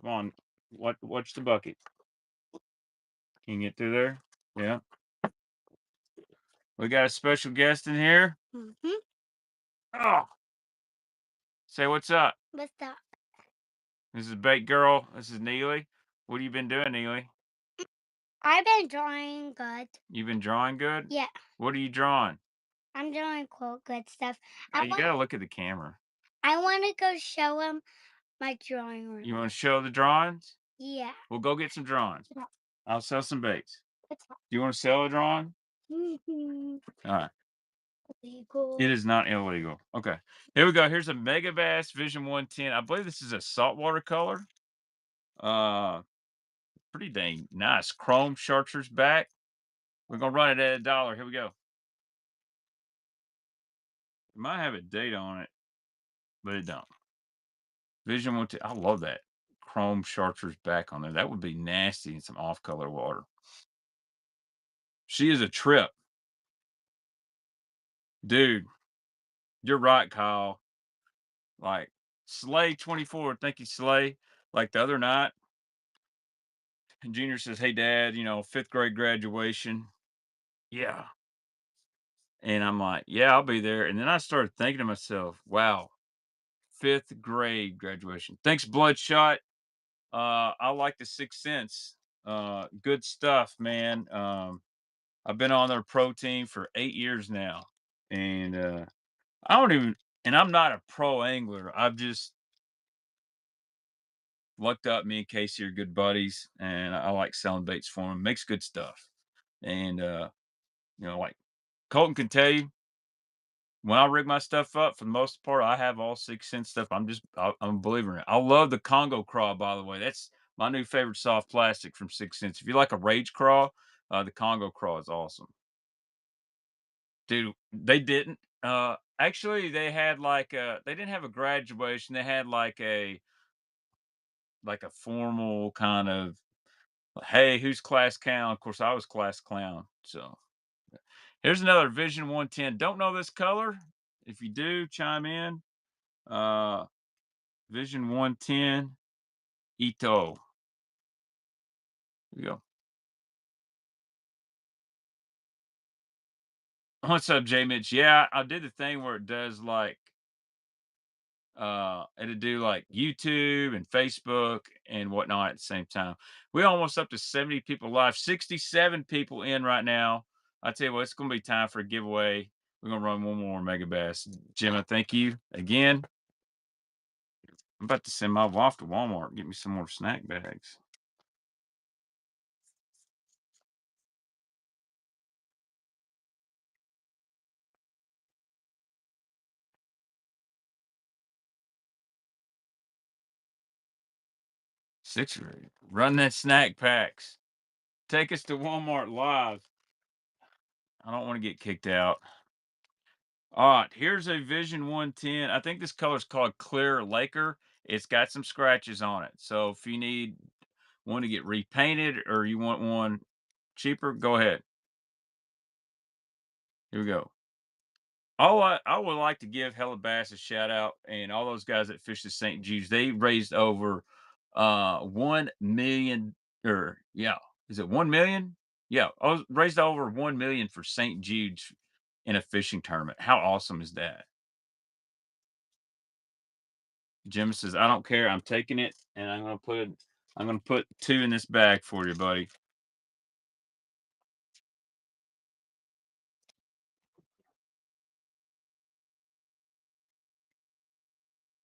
on. Watch the bucket. Can you get through there? Yeah. We got a special guest in here. Oh, say what's up. What's up? This is Bait Girl. This is Neely. What have you been doing, Neely? I've been drawing good. You've been drawing good? Yeah, What are you drawing? I'm drawing quote good stuff. You gotta look at the camera. I want to go show him my drawing room. You want to show the drawings? Yeah. We'll go get some drawings. Yeah. I'll sell some baits. It's Do you want to sell a drawing? illegal. All right. It is not illegal. Okay. Here we go. Here's a Megabass Vision 110. I believe this is a saltwater color. Pretty dang nice. Chrome chartreuse back. We're gonna run it at $1. Here we go. It might have a date on it, but it don't. Vision 110. I love that. Chrome chartreuse back on there. That would be nasty in some off-color water. She is a trip. Dude, you're right, Kyle. Like Slay 24, thank you, Slay. Like the other night, and Junior says, "Hey, Dad, you know, 5th grade graduation." Yeah. And I'm like, "Yeah, I'll be there." And then I started thinking to myself, wow, 5th grade graduation. Thanks, Bloodshot. I like the Sixth Sense. Good stuff, man. I've been on their pro team for 8 years now. And I don't even, and I'm not a pro angler. I've just looked up. Me and Casey are good buddies, and I like selling baits for him. Makes good stuff. And you know, like Colton can tell you, when I rig my stuff up, for the most part, I have all 6 cent stuff. I'm a believer in it. I love the Congo craw, by the way. That's my new favorite soft plastic from 6 cents. If you like a rage craw, the Congo craw is awesome. Dude, they didn't. Actually, they had like they didn't have a graduation. They had like a formal kind of, hey, who's class clown? Of course, I was class clown. So here's another Vision 110. Don't know this color. If you do, chime in. Vision 110 Ito. Here we go. What's up, J Mitch? Yeah, I did the thing where it does like it'll do like YouTube and Facebook and whatnot at the same time. We almost up to 70 people live, 67 people in right now. I tell you what, it's gonna be time for a giveaway. We're gonna run one more Megabass. Gemma, thank you again. I'm about to send my wife to Walmart and get me some more snack bags. Six run that snack packs. Take us to Walmart live. I don't want to get kicked out. All right, here's a Vision 110. I think this color is called Clear Laker. It's got some scratches on it. So if you need one to get repainted or you want one cheaper, go ahead. Here we go. I would like to give Hella Bass a shout out and all those guys that fish the St. Jude's. They raised over 1 million, or yeah, is it 1 million? Yeah, raised over 1 million for St. Jude's in a fishing tournament. How awesome is that? Jim says, I don't care. I'm taking it, and I'm gonna put 2 in this bag for you, buddy.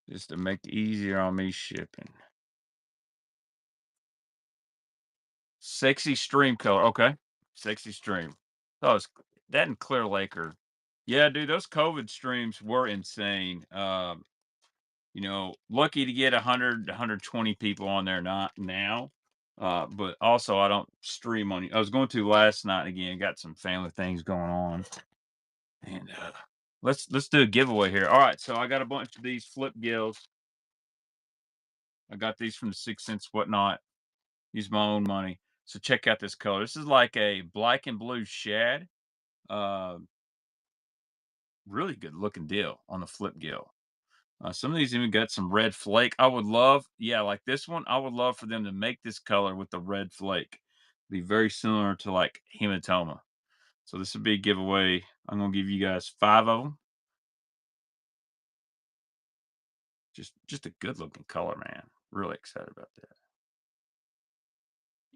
Just to make it easier on me shipping. Sexy stream color. Okay. Sexy stream. Oh, it's that and Clear Lake are, yeah, dude, those COVID streams were insane. You know, lucky to get 100, 120 people on there, not now. But also I don't stream on. I was going to last night again, got some family things going on. And let's do a giveaway here. All right, so I got a bunch of these flip gills. I got these from the 6 cents whatnot. Use my own money. So check out this color. This is like a black and blue shad. Uh, really good looking deal on the flip gill. Some of these even got some red flake. I would love, yeah, like this one. I would love for them to make this color with the red flake. Be very similar to like hematoma. So this would be a giveaway. I'm gonna give you guys 5 of them. Just a good looking color, man. Really excited about that.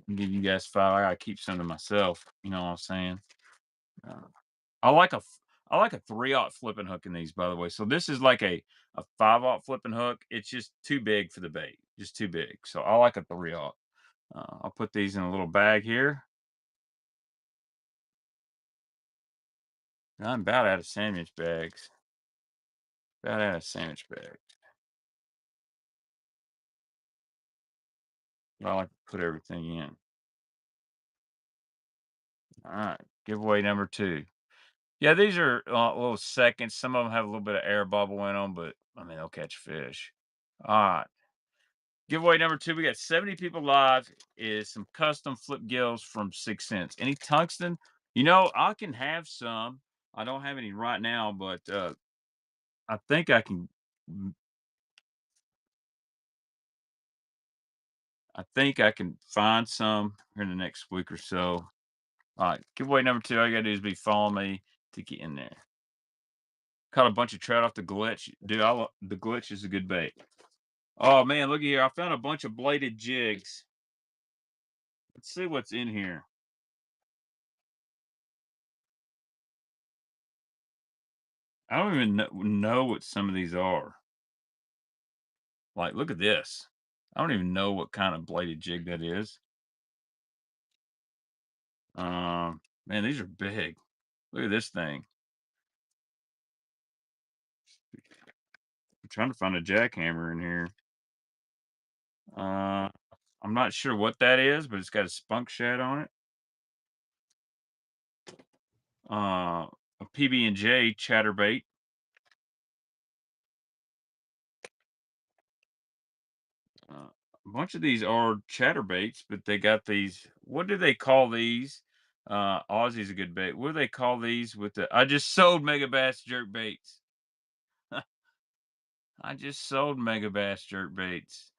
I'll give you guys 5. I gotta keep some to myself. You know what I'm saying? Uh, I like a I like a 3/0 flipping hook in these, by the way. So this is like a 5/0 flipping hook. It's just too big for the bait, just too big. So I like a 3/0. I'll put these in a little bag here. I'm about out of sandwich bags. About out of sandwich bags. I like to put everything in. All right, giveaway number 2. Yeah, these are little seconds. Some of them have a little bit of air bubble in them, but I mean they'll catch fish. All right. Giveaway number 2, we got 70 people live, is some custom flip gills from 6 cents. Any tungsten? You know, I can have some. I don't have any right now, but I think I can find some here in the next week or so. All right, giveaway number 2, all you gotta do is be following me to get in there. Caught a bunch of trout off the glitch. Dude, the glitch is a good bait. Oh man, look here. I found a bunch of bladed jigs. Let's see what's in here. I don't even know what some of these are. Like, look at this. I don't even know what kind of bladed jig that is. Man, these are big. Look at this thing. I'm trying to find a jackhammer in here. I'm not sure what that is, but it's got a spunk shad on it. A PB&J chatterbait. A bunch of these are chatterbaits, but they got these. What do they call these? Aussie's a good bait. What do they call these? With the I just sold Megabass jerkbaits. I just sold Megabass jerkbaits.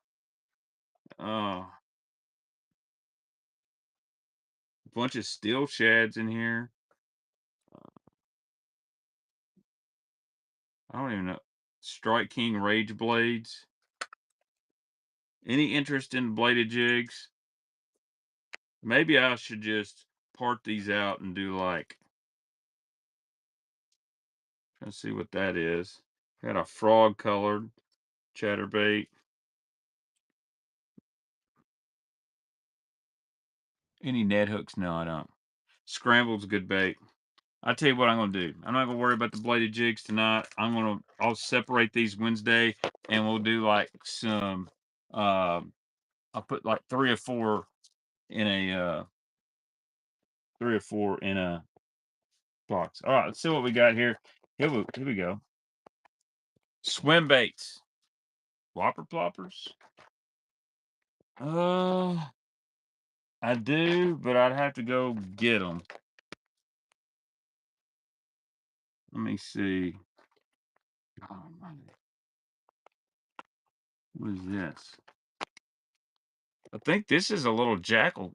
Oh, a bunch of steel shads in here. I don't even know. Strike King Rage Blades. Any interest in bladed jigs? Maybe I should just part these out and do like, trying to see what that is. Got a frog colored chatterbait. Any Ned hooks? No, I don't. Scrambled's a good bait. I'll tell you what I'm gonna do. I'm not gonna worry about the bladed jigs tonight. I'll separate these Wednesday and we'll do like some I'll put like 3 or 4 in a 3 or 4 in a box. All right, let's see what we got here. Here we go. Swimbaits. Whopper ploppers. I do, but I'd have to go get them. Let me see. Oh, what is this? I think this is a little jackal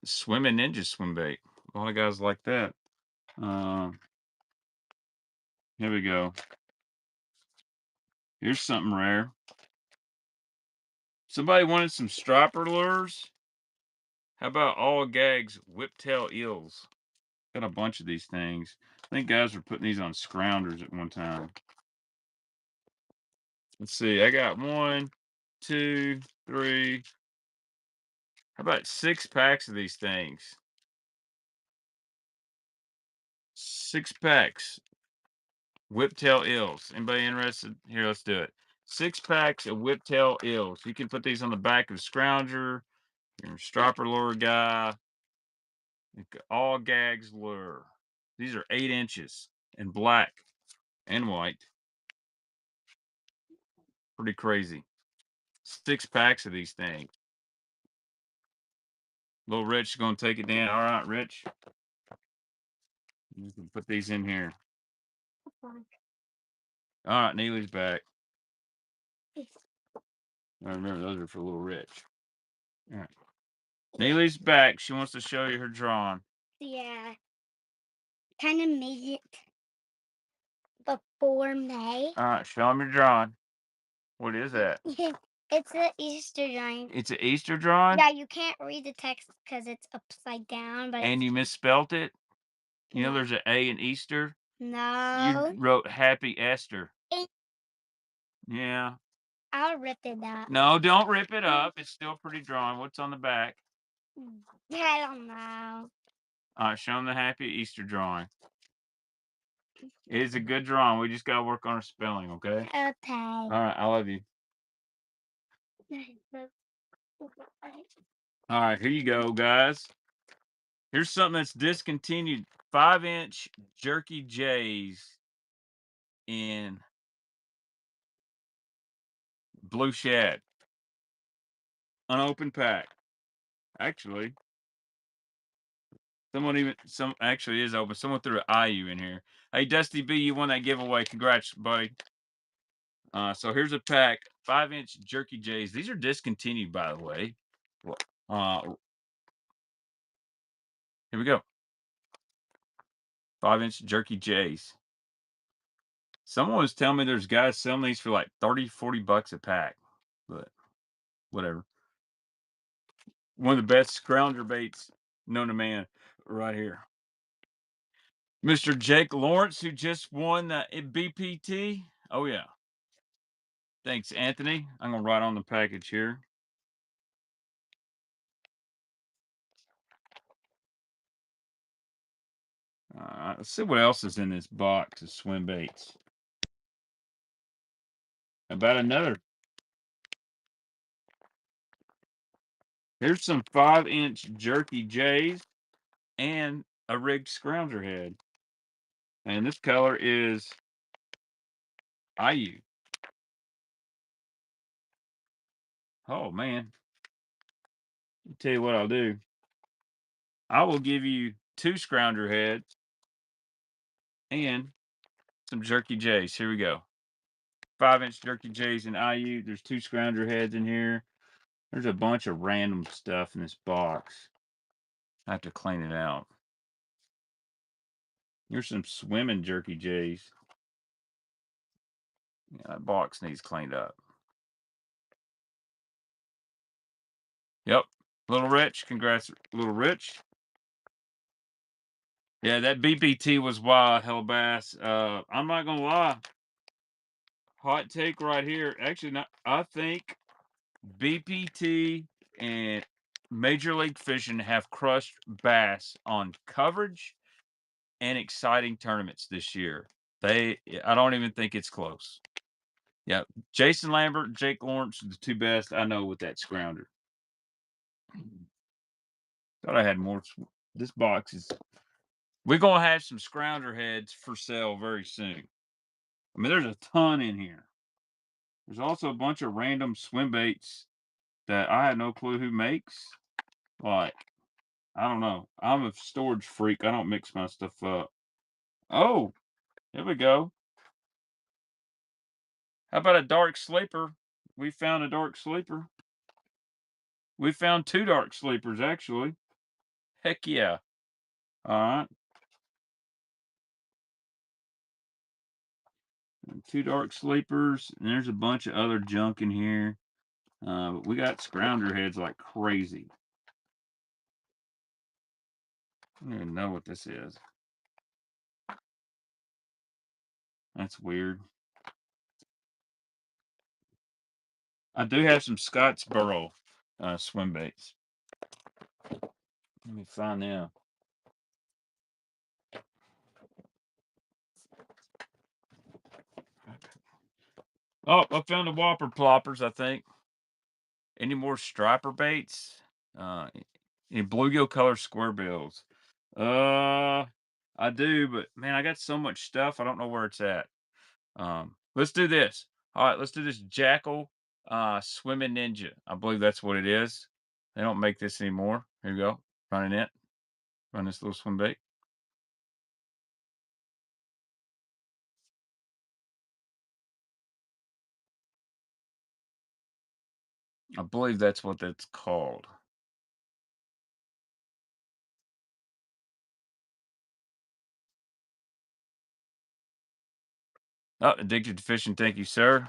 swimming ninja swim bait. A lot of guys like that. Here we go. Here's something rare. Somebody wanted some striper lures. How about all gags whiptail eels? Got a bunch of these things. I think guys were putting these on scroungers at one time. Let's see. I got 1, 2, 3. How about 6 packs of these things? 6 packs. Whiptail eels. Anybody interested? Here, let's do it. 6 packs of whiptail eels. You can put these on the back of a scrounger, your striper lure guy, all gags lure. These are 8 inches in black and white. Pretty crazy. 6 packs of these things. Little Rich is going to take it down. All right, Rich. You can put these in here. All right, Neely's back. I remember those are for Little Rich. All right. Neely's back. She wants to show you her drawing. Yeah. Kind of made it before May. All right, show them your drawing. What is that? It's an Easter drawing. It's an Easter drawing? Yeah, you can't read the text because it's upside down. But And you misspelt it? You know No. there's an A in Easter? No. You wrote Happy Esther. Yeah. I'll rip it up. No, don't rip it up. It's still pretty drawing. What's on the back? I don't know. All right, show them the Happy Easter drawing. It is a good drawing. We just got to work on our spelling, okay? Okay. All right, I love you. All right, here you go, guys. Here's something that's discontinued. 5-inch Jerky J's in blue shad. Unopened pack. Actually, some actually is open. Someone threw an IU in here. Hey, Dusty B, you won that giveaway. Congrats, buddy. So here's a pack. 5-inch Jerky J's. These are discontinued, by the way. Here we go. 5-inch Jerky J's. Someone was telling me there's guys selling these for like 30, 40 bucks a pack. But whatever. One of the best scrounger baits known to man right here. Mr. Jake Lawrence, who just won the BPT. Oh, yeah. Thanks, Anthony. I'm going to write on the package here. Let's see what else is in this box of swim baits. About another. Here's some 5-inch Jerky J's and a rigged scrounger head. And this color is IU. Oh, man. I'll tell you what I'll do. I will give you 2 scrounger heads and some Jerky J's. Here we go. 5-inch Jerky J's and IU. There's 2 scrounger heads in here. There's a bunch of random stuff in this box. I have to clean it out. Here's some swimming Jerky J's. Yeah, that box needs cleaned up. Yep. Little Rich. Congrats, Little Rich. Yeah, that BPT was wild, Hellbass. I'm not going to lie. Hot take right here. Actually, not, I think BPT and Major League Fishing have crushed bass on coverage and exciting tournaments this year. I don't even think it's close. Yeah, Jason Lambert, Jake Lawrence are the 2 best I know with that scrounger. Thought I had more. This box is. We're gonna have some scrounger heads for sale very soon. I mean, there's a ton in here. There's also a bunch of random swim baits that I have no clue who makes. Like, I don't know. I'm a storage freak. I don't mix my stuff up. Oh, here we go. How about a dark sleeper? We found a dark sleeper. We found 2 dark sleepers, actually. Heck yeah. All right. And 2 dark sleepers. And there's a bunch of other junk in here. But we got scrounger heads like crazy. I don't even know what this is. That's weird. I do have some Scottsboro swim baits. Let me find them. Oh, I found the Whopper ploppers, I think. Any more striper baits? Any bluegill color square bills? I do, but man, I got so much stuff. I don't know where it's at. Let's do this. All right, let's do this Jackal Swimming Ninja. I believe that's what it is. They don't make this anymore. Here you go. Running it. Run this little swim bait. I believe that's what that's called. Oh, addicted to fishing. Thank you, sir.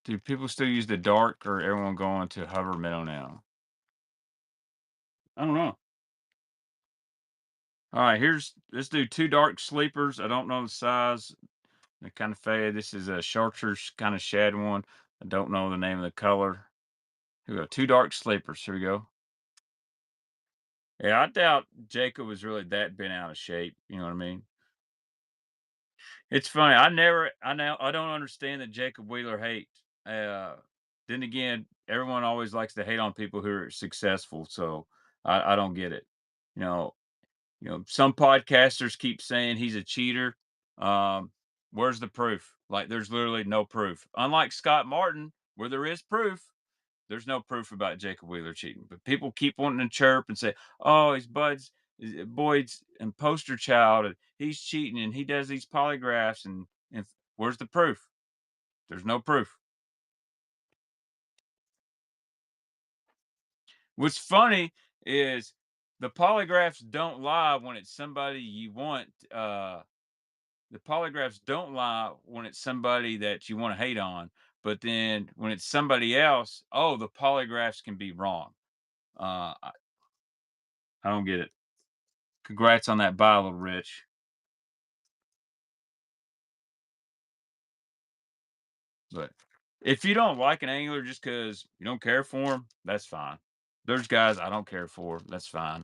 Do people still use the dark, or everyone going to hover minnow now? I don't know. All right, let's do two dark sleepers. I don't know the size. They're kind of faded. This is a chartreuse kind of shad one. I don't know the name of the color. Here we go. Two dark sleepers. Here we go. Yeah, I doubt Jacob was really that bent out of shape. You know what I mean? It's funny. I don't understand the Jacob Wheeler hate. Uh, then again, everyone always likes to hate on people who are successful. So I don't get it. You know, some podcasters keep saying he's a cheater. Um, where's the proof? Like, there's literally no proof. Unlike Scott Martin, where there is proof, there's no proof about Jacob Wheeler cheating. But people keep wanting to chirp and say, "Oh, he's Boyd's and poster child, and he's cheating, and he does these polygraphs." And where's the proof? There's no proof. What's funny is the polygraphs don't lie when it's somebody you want. The polygraphs don't lie when it's somebody that you want to hate on, but then when it's somebody else, oh, the polygraphs can be wrong. I don't get it. Congrats on that buy, little Rich. But if you don't like an angler just because you don't care for him, that's fine. There's guys I don't care for. That's fine.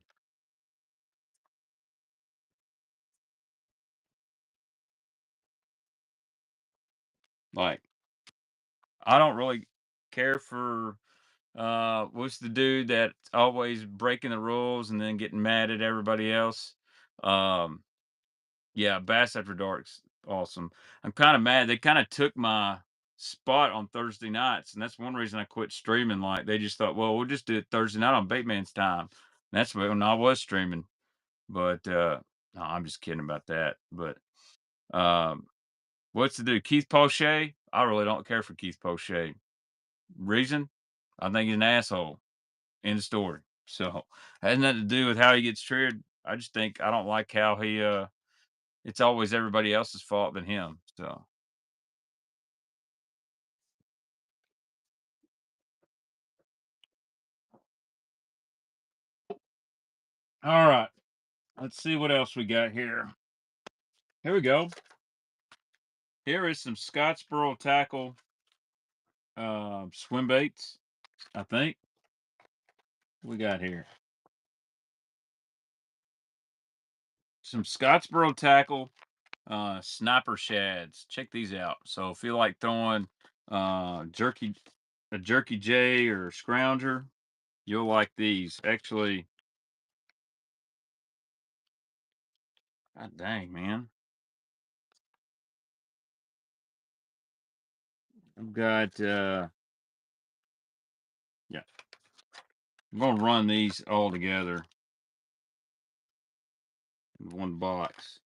Like, I don't really care for what's the dude that's always breaking the rules and then getting mad at everybody else? Um, yeah, Bass After Dark's awesome. I'm kind of mad. They kind of took my spot on Thursday nights, and that's one reason I quit streaming. Like, they just thought, well, we'll just do it Thursday night on Baitman's time. And that's when I was streaming. But no, I'm just kidding about that. But um, what's the dude? Keith Poche? I really don't care for Keith Poche. Reason? I think he's an asshole. End of story. So has nothing to do with how he gets treated. I just think I don't like how he it's always everybody else's fault than him. So all right. Let's see what else we got here. Here we go. Here is some Scottsboro tackle swim baits, I think. We got here. Some Scottsboro tackle sniper shads. Check these out. So if you like throwing jerky a jerky J or scrounger, you'll like these. Actually, god dang, man. I've got yeah. I'm gonna run these all together in one box.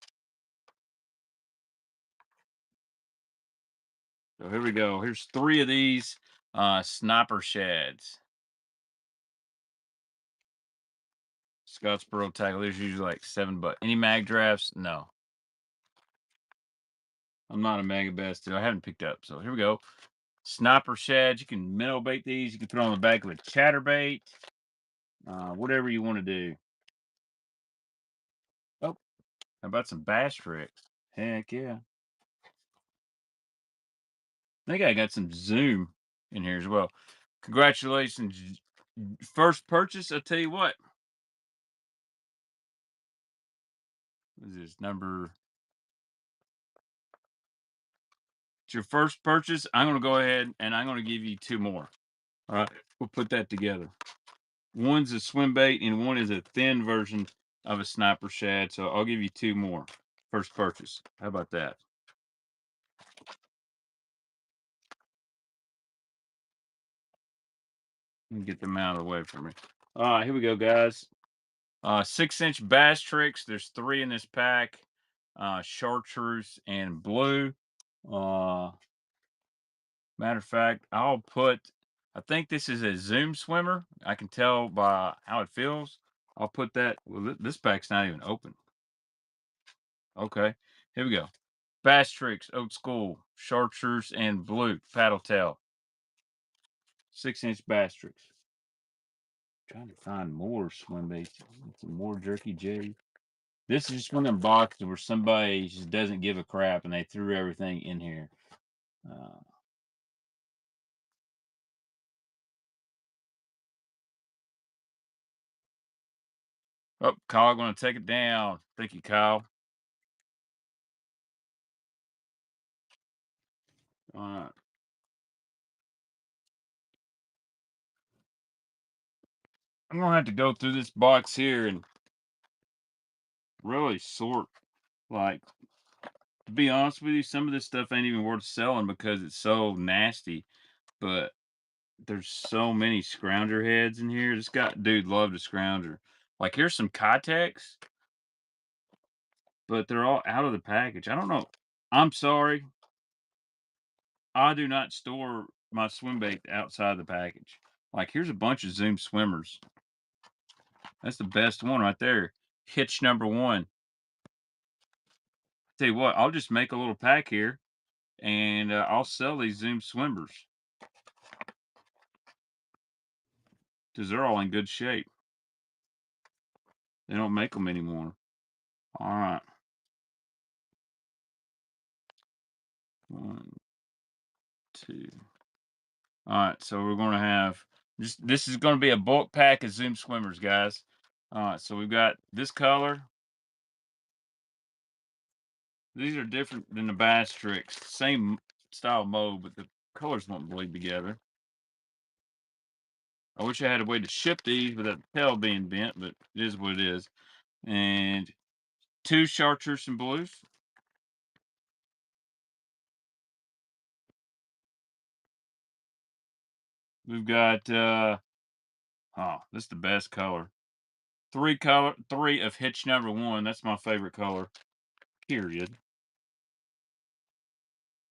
So here we go. Here's 3 of these. Sniper shads. Scottsboro tackle. There's usually like $7. Any mag drafts? No. I'm not a Megabass dude. I haven't picked up. So here we go. Sniper shads. You can minnow bait these. You can put on the back of a chatterbait. Whatever you want to do. Oh, how about some bass tricks? Heck yeah. I think I got some zoom in here as well. Congratulations. First purchase, I'll tell you what. What is this number? It's your first purchase. I'm going to go ahead and I'm going to give you 2 more. All right. We'll put that together. One's a swim bait and one is a thin version of a sniper shad. So I'll give you 2 more. First purchase. How about that? Let me get them out of the way for me. All right, here we go, guys. 6-inch bass tricks. There's 3 in this pack. Chartreuse and blue. Matter of fact, I think this is a Zoom swimmer. I can tell by how it feels. I'll put that, well, this pack's not even open. Okay, here we go. Bass Tricks, Old School, Chartreuse, and Blue, Paddle Tail. 6-inch Bass Tricks. Trying to find more swim baits. Some more Jerky J. This is just one of them boxes where somebody just doesn't give a crap and they threw everything in here. Oh, Kyle, going to take it down. Thank you, Kyle. All right. I'm going to have to go through this box here and really sort. Like, to be honest with you, some of this stuff ain't even worth selling because it's so nasty. But there's so many scrounger heads in here. This guy, dude, loved a scrounger. Like, here's some Kitex, but they're all out of the package. I don't know. I'm sorry. I do not store my swim bait outside the package. Like, here's a bunch of Zoom swimmers. That's the best one right there. Hitch number 1. Tell you what, I'll just make a little pack here, and I'll sell these Zoom swimmers because they're all in good shape. They don't make them anymore. All right. 1, 2. All right, so we're going to have this is going to be a bulk pack of Zoom swimmers, guys. All right, so we've got this color. These are different than the Bass Tricks. Same style mold, but the colors won't bleed together. I wish I had a way to ship these without the tail being bent, but it is what it is. And 2 chartreuse and blues. We've got oh, this is the best color. 3 of hitch number 1. That's my favorite color. Period.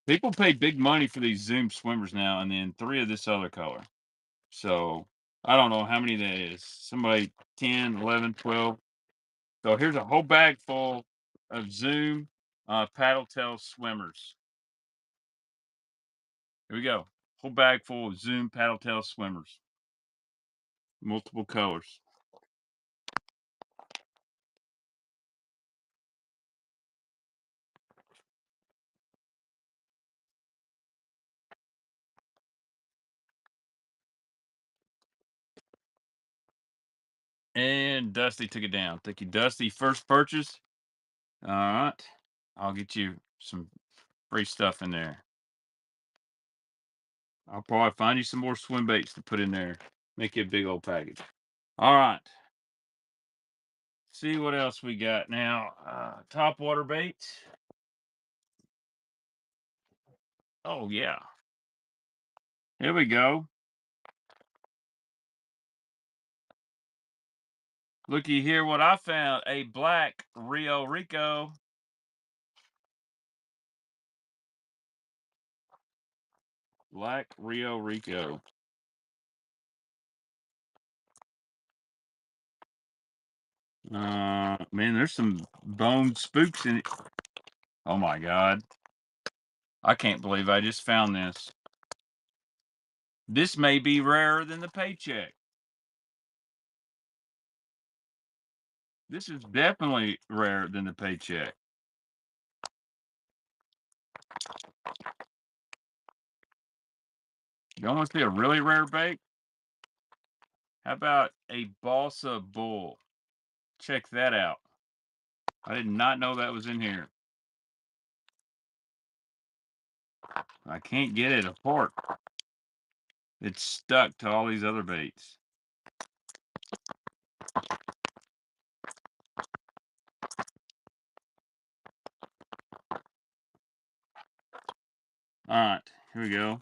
People pay big money for these Zoom swimmers now, and then 3 of this other color. So I don't know how many that is. Somebody 10, 11, 12. So here's a whole bag full of Zoom paddle tail swimmers. Here we go. Whole bag full of Zoom paddle tail swimmers. Multiple colors. And Dusty took it down. Thank you, Dusty. First purchase. All right. I'll get you some free stuff in there. I'll probably find you some more swim baits to put in there. Make you a big old package. All right. See what else we got now. Top water baits. Oh, yeah. Here we go. Looky here what I found. A black Rio Rico. Black Rio Rico. Man, there's some bone spooks in it. Oh my God. I can't believe I just found this. This may be rarer than the paycheck. This is definitely rarer than the paycheck. You want to see a really rare bait? How about a balsa bull? Check that out. I did not know that was in here. I can't get it apart. It's stuck to all these other baits. All right, here we go.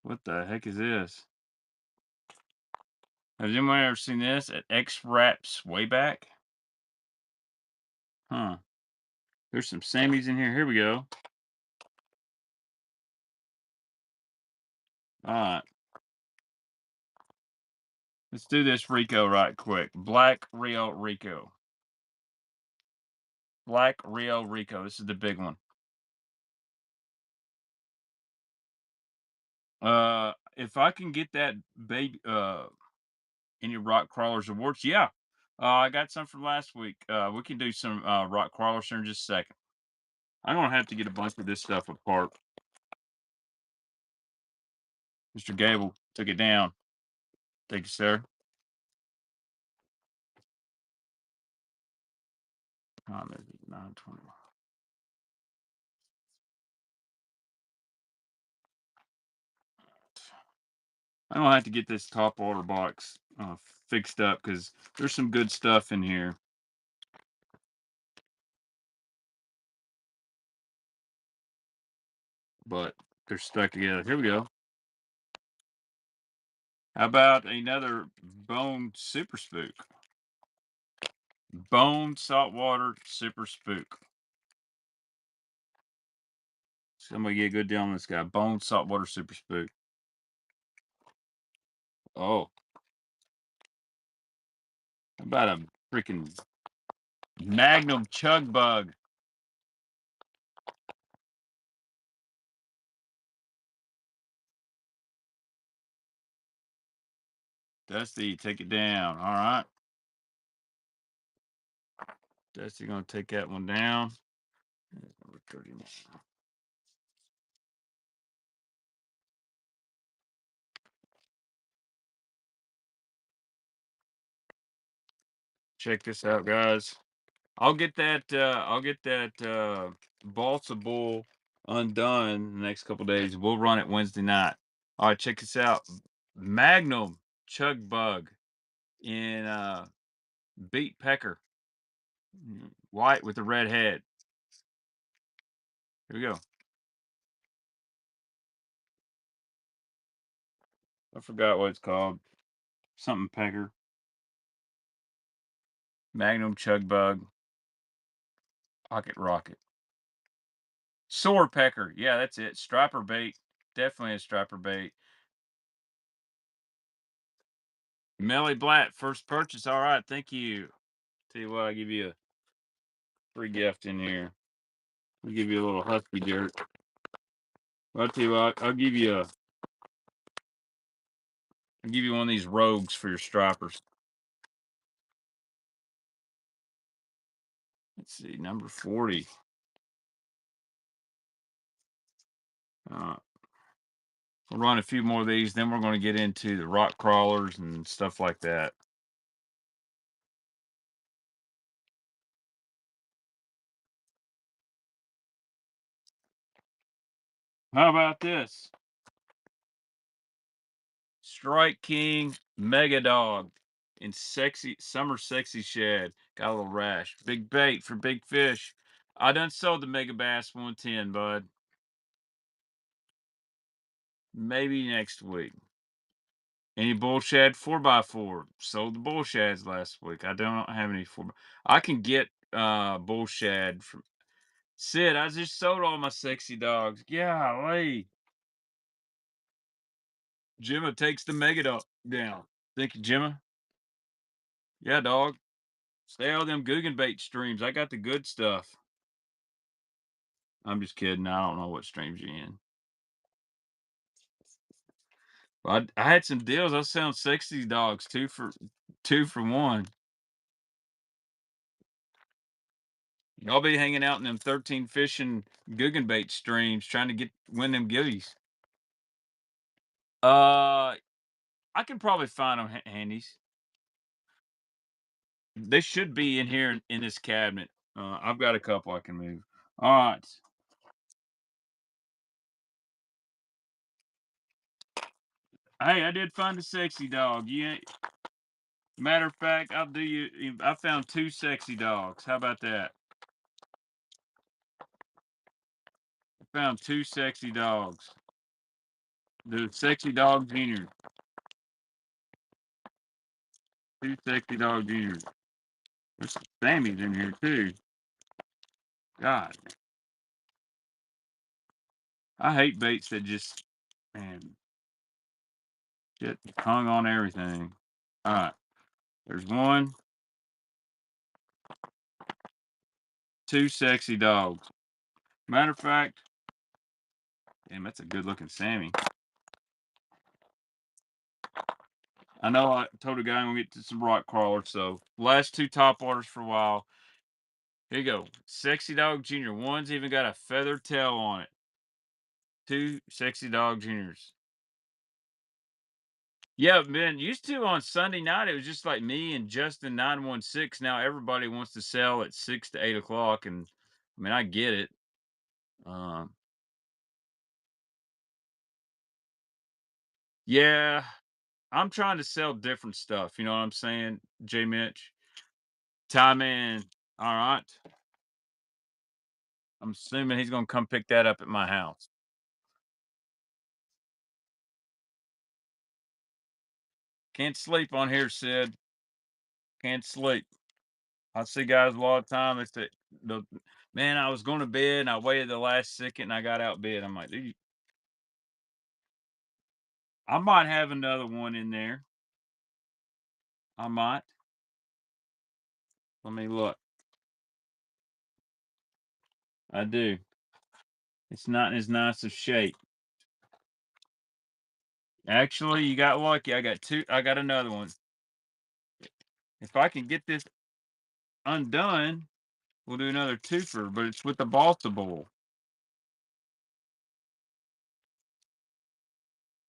What the heck is this? Has anyone ever seen this at X-Wrap Swayback? Huh. There's some Sammys in here. Here we go. All right. Let's do this Rico right quick. Black Rio Rico. Black Rio Rico. This is the big one. If I can get that baby, any rock crawlers awards, yeah. I got some from last week. We can do some rock crawlers here in just a second. I'm gonna have to get a bunch of this stuff apart. Mr. Gable took it down. Thank you, sir. Time is 9:20. I'm gonna have to get this top water box fixed up because there's some good stuff in here. But they're stuck together. Here we go. How about another bone super spook? Bone saltwater super spook. Somebody get a good deal on this guy. Bone saltwater super spook. Oh. How about a freaking Magnum chug bug? Dusty, take it down. All right. Dusty gonna take that one down. Number 39. Check this out, guys. I'll get that balsa bull undone the next couple days. We'll run it Wednesday night. All right, check this out. Magnum chug bug in beet pecker. White with a red head. Here we go. I forgot what it's called. Something pecker. Magnum chug bug. Pocket rocket. Sword pecker. Yeah, that's it. Striper bait. Definitely a striper bait. Melly Blatt, first purchase. All right, thank you. Tell you what, I'll give you a free gift in here. I'll give you a little husky jerk. I'll tell you what, I'll give you one of these rogues for your stripers. Let's see, number 40. We'll run a few more of these, then we're going to get into the rock crawlers and stuff like that. How about this? Strike King Mega Dog in sexy summer sexy shad. Got a little rash. Big bait for big fish. I done sold the Megabass 110, bud. Maybe next week. Any bull shad 4x4. Sold the bull shads last week. I don't have any 4. I can get bull shad from Sid, I just sold all my sexy dogs. Golly. Gemma takes the mega dog down. Thank you, Gemma. Yeah, dog. Stay out of them Guggenbait streams. I got the good stuff. I'm just kidding. I don't know what streams you're in. I had some deals. I was selling sexy dogs two for one. Y'all be hanging out in them 13 fishing Guggenbait streams trying to win them gillies. I can probably find them handies. They should be in here in this cabinet. I've got a couple I can move. All right. Hey, I did find a sexy dog. Matter of fact, I'll do you. I found two sexy dogs. How about that? I found two sexy dogs. The sexy dog junior. Two sexy dog juniors. There's some Sammys in here too. God, I hate baits that just man get hung on everything. All right, there's one, two sexy dogs. Matter of fact, damn, that's a good looking Sammy. I know I told a guy I'm gonna get to some rock crawlers, so last two top orders for a while. Here you go. Sexy Dog Junior. One's even got a feathered tail on it. Two Sexy Dog Juniors. Yeah, man, used to on Sunday night, it was just like me and Justin 916. Now everybody wants to sell at 6 to 8 o'clock. And I mean, I get it. Um, yeah, I'm trying to sell different stuff. You know what I'm saying, J Mitch? Time in. All right. I'm assuming he's going to come pick that up at my house. Can't sleep on here, Sid. Can't sleep. I see guys a lot of time. It's the man. I was going to bed and I waited the last second and I got out bed. I'm like, dude, I might have another one in there. I might. Let me look. I do. It's not in as nice of shape. Actually, you got lucky. I got two. I got another one. If I can get this undone, we'll do another twofer, but it's with the balsa bowl.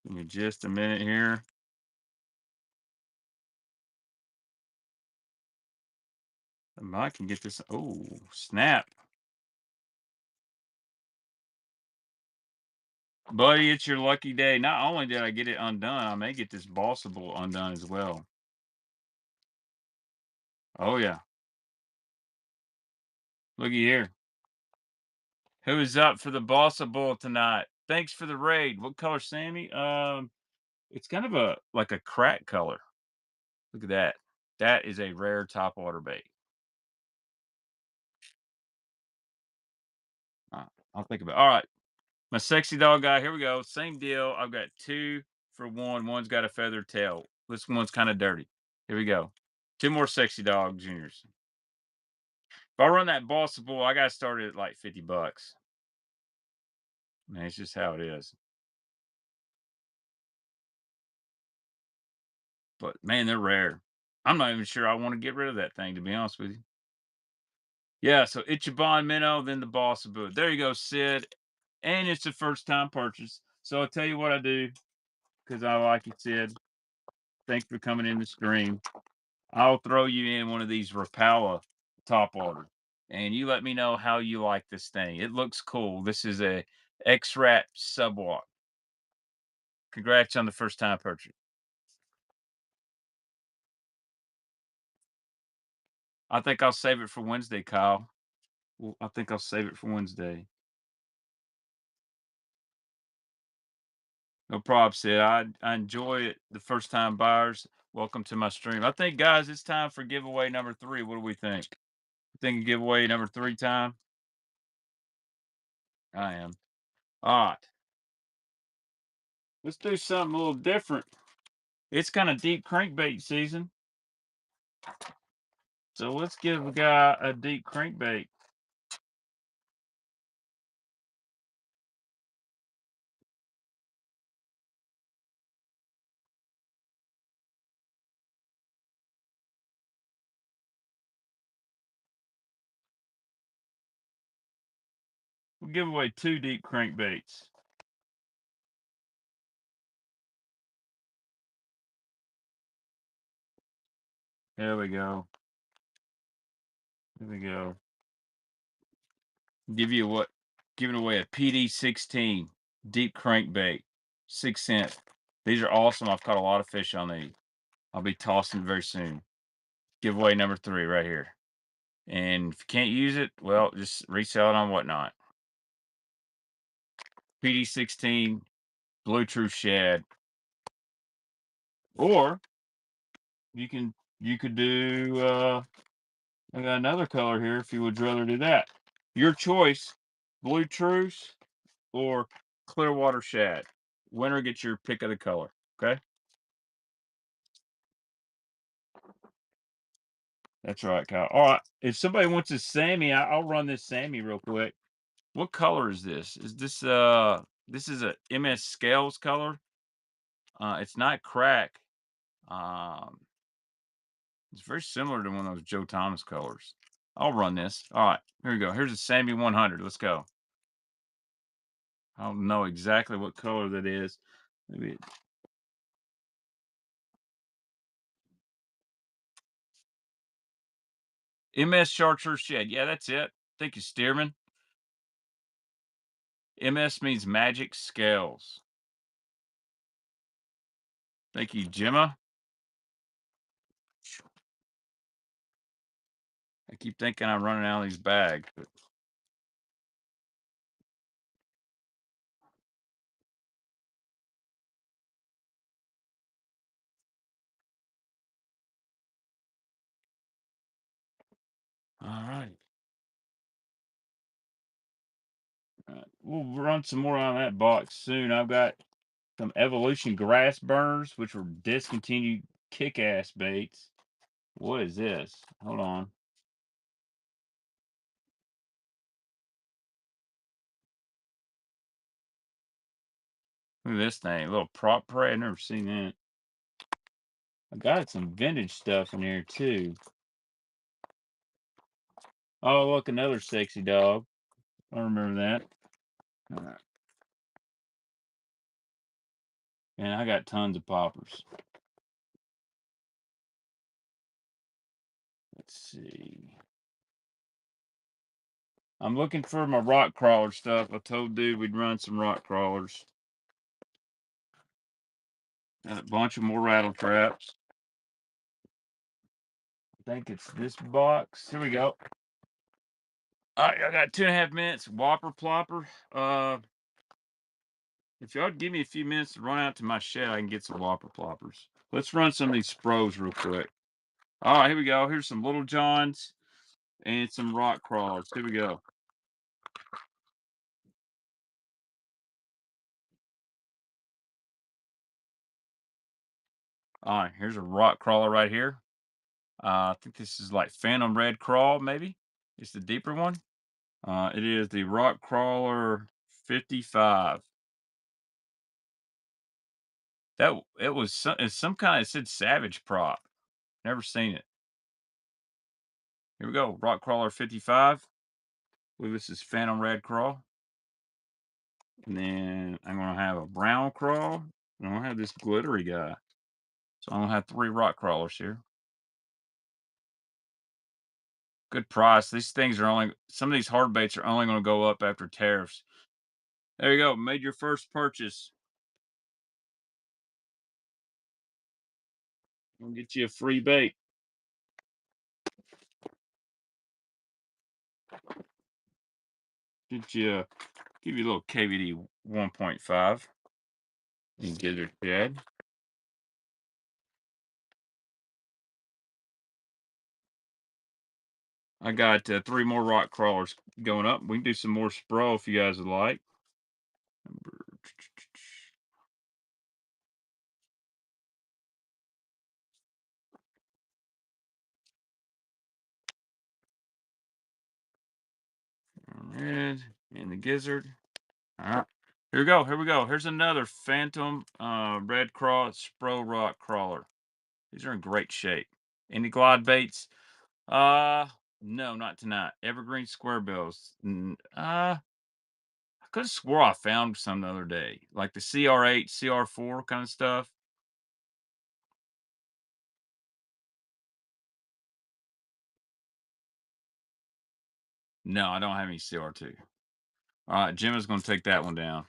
Give me just a minute here. I can get this. Oh, snap. Buddy, it's your lucky day. Not only did I get it undone, I may get this balsa bowl undone as well. Oh, yeah. Looky here. Who is up for the balsa bowl tonight? Thanks for the raid. What color, Sammy? It's kind of like a crack color. Look at that. That is a rare top water bait. I'll think about it. All right. My sexy dog guy. Here we go. Same deal. I've got two for one. One's got a feathered tail. This one's kind of dirty. Here we go. Two more sexy dog juniors. If I run that balsa bowl, I got started at like $50. Man, it's just how it is. But man, they're rare. I'm not even sure I want to get rid of that thing, to be honest with you. Yeah, so Ichiban Minnow, then the balsa bowl. There you go, Sid. And it's a first time purchase. So I'll tell you what I do, because I like it, Sid. Thanks for coming in the stream. I'll throw you in one of these Rapala top water, and you let me know how you like this thing. It looks cool. This is a X-Rat subwalk. Congrats on the first time purchase. I think I'll save it for Wednesday, Kyle. Well, I think I'll save it for Wednesday. No problem, Sid. I enjoy it. The first time buyers, welcome to my stream. I think, guys, it's time for giveaway number 3. What do we think? You think giveaway number 3 time? I am. All right. Let's do something a little different. It's kind of deep crankbait season. So let's give a guy a deep crankbait. We'll give away 2 deep crankbaits. There we go. There we go. Giving away a PD16 deep crankbait, 6 cents. These are awesome. I've caught a lot of fish on these. I'll be tossing very soon. Giveaway number 3 right here. And if you can't use it, well, just resell it on Whatnot. PD16 Blue Truth Shad. Or you could do I got another color here if you would rather do that. Your choice, Blue Truth or Clearwater Shad. Winner gets your pick of the color. Okay? That's right, Kyle. All right. If somebody wants a Sammy, I'll run this Sammy real quick. What color is this? Is this is a MS Scales color? It's not crack. Um, it's very similar to one of those Joe Thomas colors. I'll run this. All right, here we go. Here's a Sammy 100. Let's go. I don't know exactly what color that is. Maybe MS Chartreuse Shad. Yeah, that's it. Thank you, Stearman. MS means magic scales. Thank you, Gemma. I keep thinking I'm running out of these bags, but all right. We'll run some more on that box soon. I've got some Evolution grass burners, which were discontinued kick-ass baits. What is this? Hold on. Look at this thing. A little prop prey. I've never seen that. I got some vintage stuff in here too. Oh, look, another sexy dog. I remember that. All right. And I got tons of poppers. Let's see. I'm looking for my rock crawler stuff. I told dude we'd run some rock crawlers. Got a bunch of more rattle traps. I think it's this box. Here we go. All right, I got 2.5 minutes. Whopper plopper. If y'all give me a few minutes to run out to my shed, I can get some whopper ploppers. Let's run some of these Spros real quick. All right, here we go. Here's some Little Johns and some rock crawlers. Here we go. All right, here's a rock crawler right here. I think this is like Phantom Red Crawl, maybe. It's the deeper one. It is the Rock Crawler 55. It's some kind of, it said Savage prop. Never seen it. Here we go. Rock Crawler 55. I believe this is Phantom Red Crawl. And then I'm gonna have a brown crawl. And I'm gonna have this glittery guy. So I'm gonna have 3 rock crawlers here. Good price. These things are only, some of these hard baits are only gonna go up after tariffs. There you go. Made your first purchase. We'll get you a free bait. Get you give you a little KVD 1.5. You can get it, Chad. I got 3 more rock crawlers going up. We can do some more spro if you guys would like. Red and the gizzard. All right. Here we go. Here we go. Here's another phantom red cross spro rock crawler. These are in great shape. Any glide baits? No, not tonight. Evergreen square bills. I could have swore I found some the other day, like the CR8, CR4 kind of stuff. No, I don't have any CR2. All right, Jim is going to take that one down.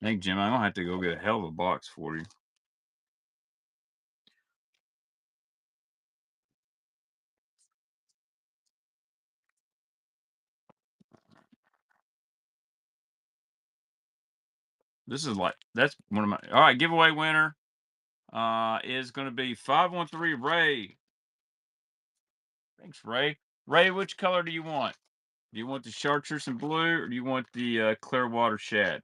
I think, Jim, I'm going to have to go get a hell of a box for you. This is like, that's one of my, all right, giveaway winner is going to be 513 Ray. Thanks, Ray. Ray, which color do you want? Do you want the chartreuse and blue, or do you want the clear water shad?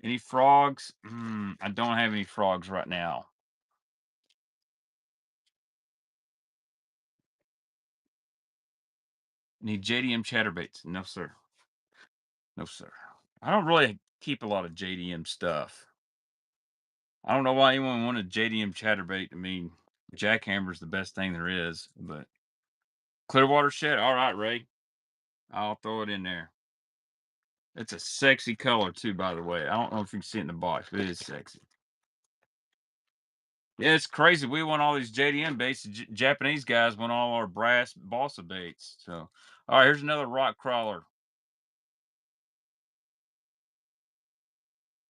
Any frogs? I don't have any frogs right now. Any JDM chatterbaits? No, sir. No, sir. I don't really keep a lot of JDM stuff. I don't know why anyone wanted JDM chatterbait. I mean, jackhammer's the best thing there is, but Clearwater shed. All right, Ray. I'll throw it in there. It's a sexy color too, by the way. I don't know if you can see it in the box, but it is sexy. Yeah, it's crazy. We want all these JDM baits. Japanese guys want all our brass balsa baits. So, all right, here's another rock crawler.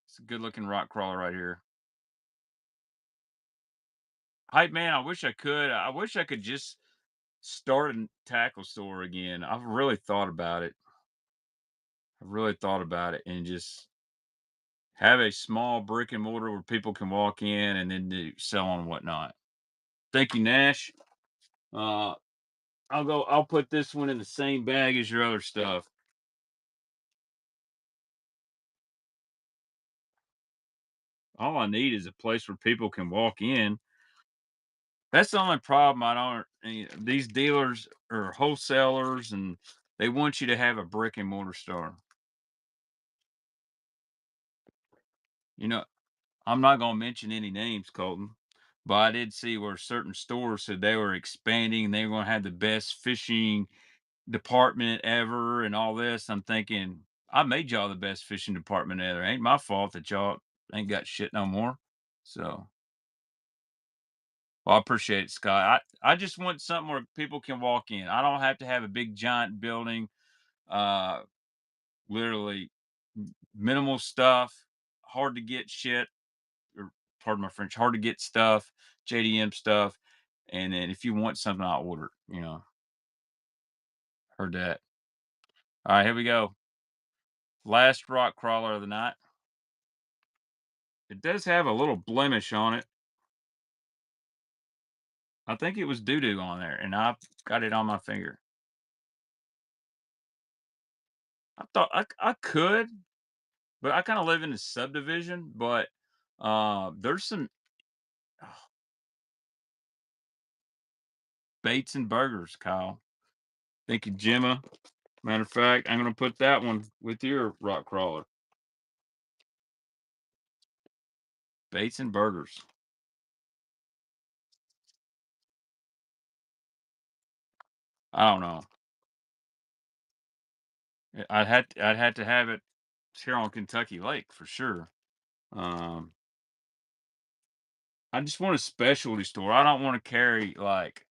It's a good looking rock crawler right here. Hype man, I wish I could. I wish I could just start a tackle store again. I've really thought about it. I've really thought about it and just have a small brick and mortar where people can walk in and then do sell and whatnot. Thank you, Nash. Uh, I'll put this one in the same bag as your other stuff. All I need is a place where people can walk in. That's the only problem. I don't. These dealers are wholesalers, and they want you to have a brick and mortar store. You know, I'm not going to mention any names, Colton, but I did see where certain stores said they were expanding. They were going to have the best fishing department ever, and all this. I'm thinking, I made y'all the best fishing department ever. Ain't my fault that y'all ain't got shit no more. So, well, I appreciate it, Scott. I just want something where people can walk in. I don't have to have a big giant building. Uh, literally minimal stuff, hard to get shit, or pardon my French, hard to get stuff, JDM stuff. And then if you want something, I'll order it. Heard that. All right, here we go. Last rock crawler of the night. It does have a little blemish on it. I think it was doo-doo on there, and I've got it on my finger. I thought I could, but I kind of live in a subdivision, but there's some baits and burgers, Kyle. Thank you, Gemma. Matter of fact, I'm gonna put that one with your rock crawler. Baits and burgers. I don't know. I'd had to have it here on Kentucky Lake for sure. Um, I just want a specialty store. I don't want to carry like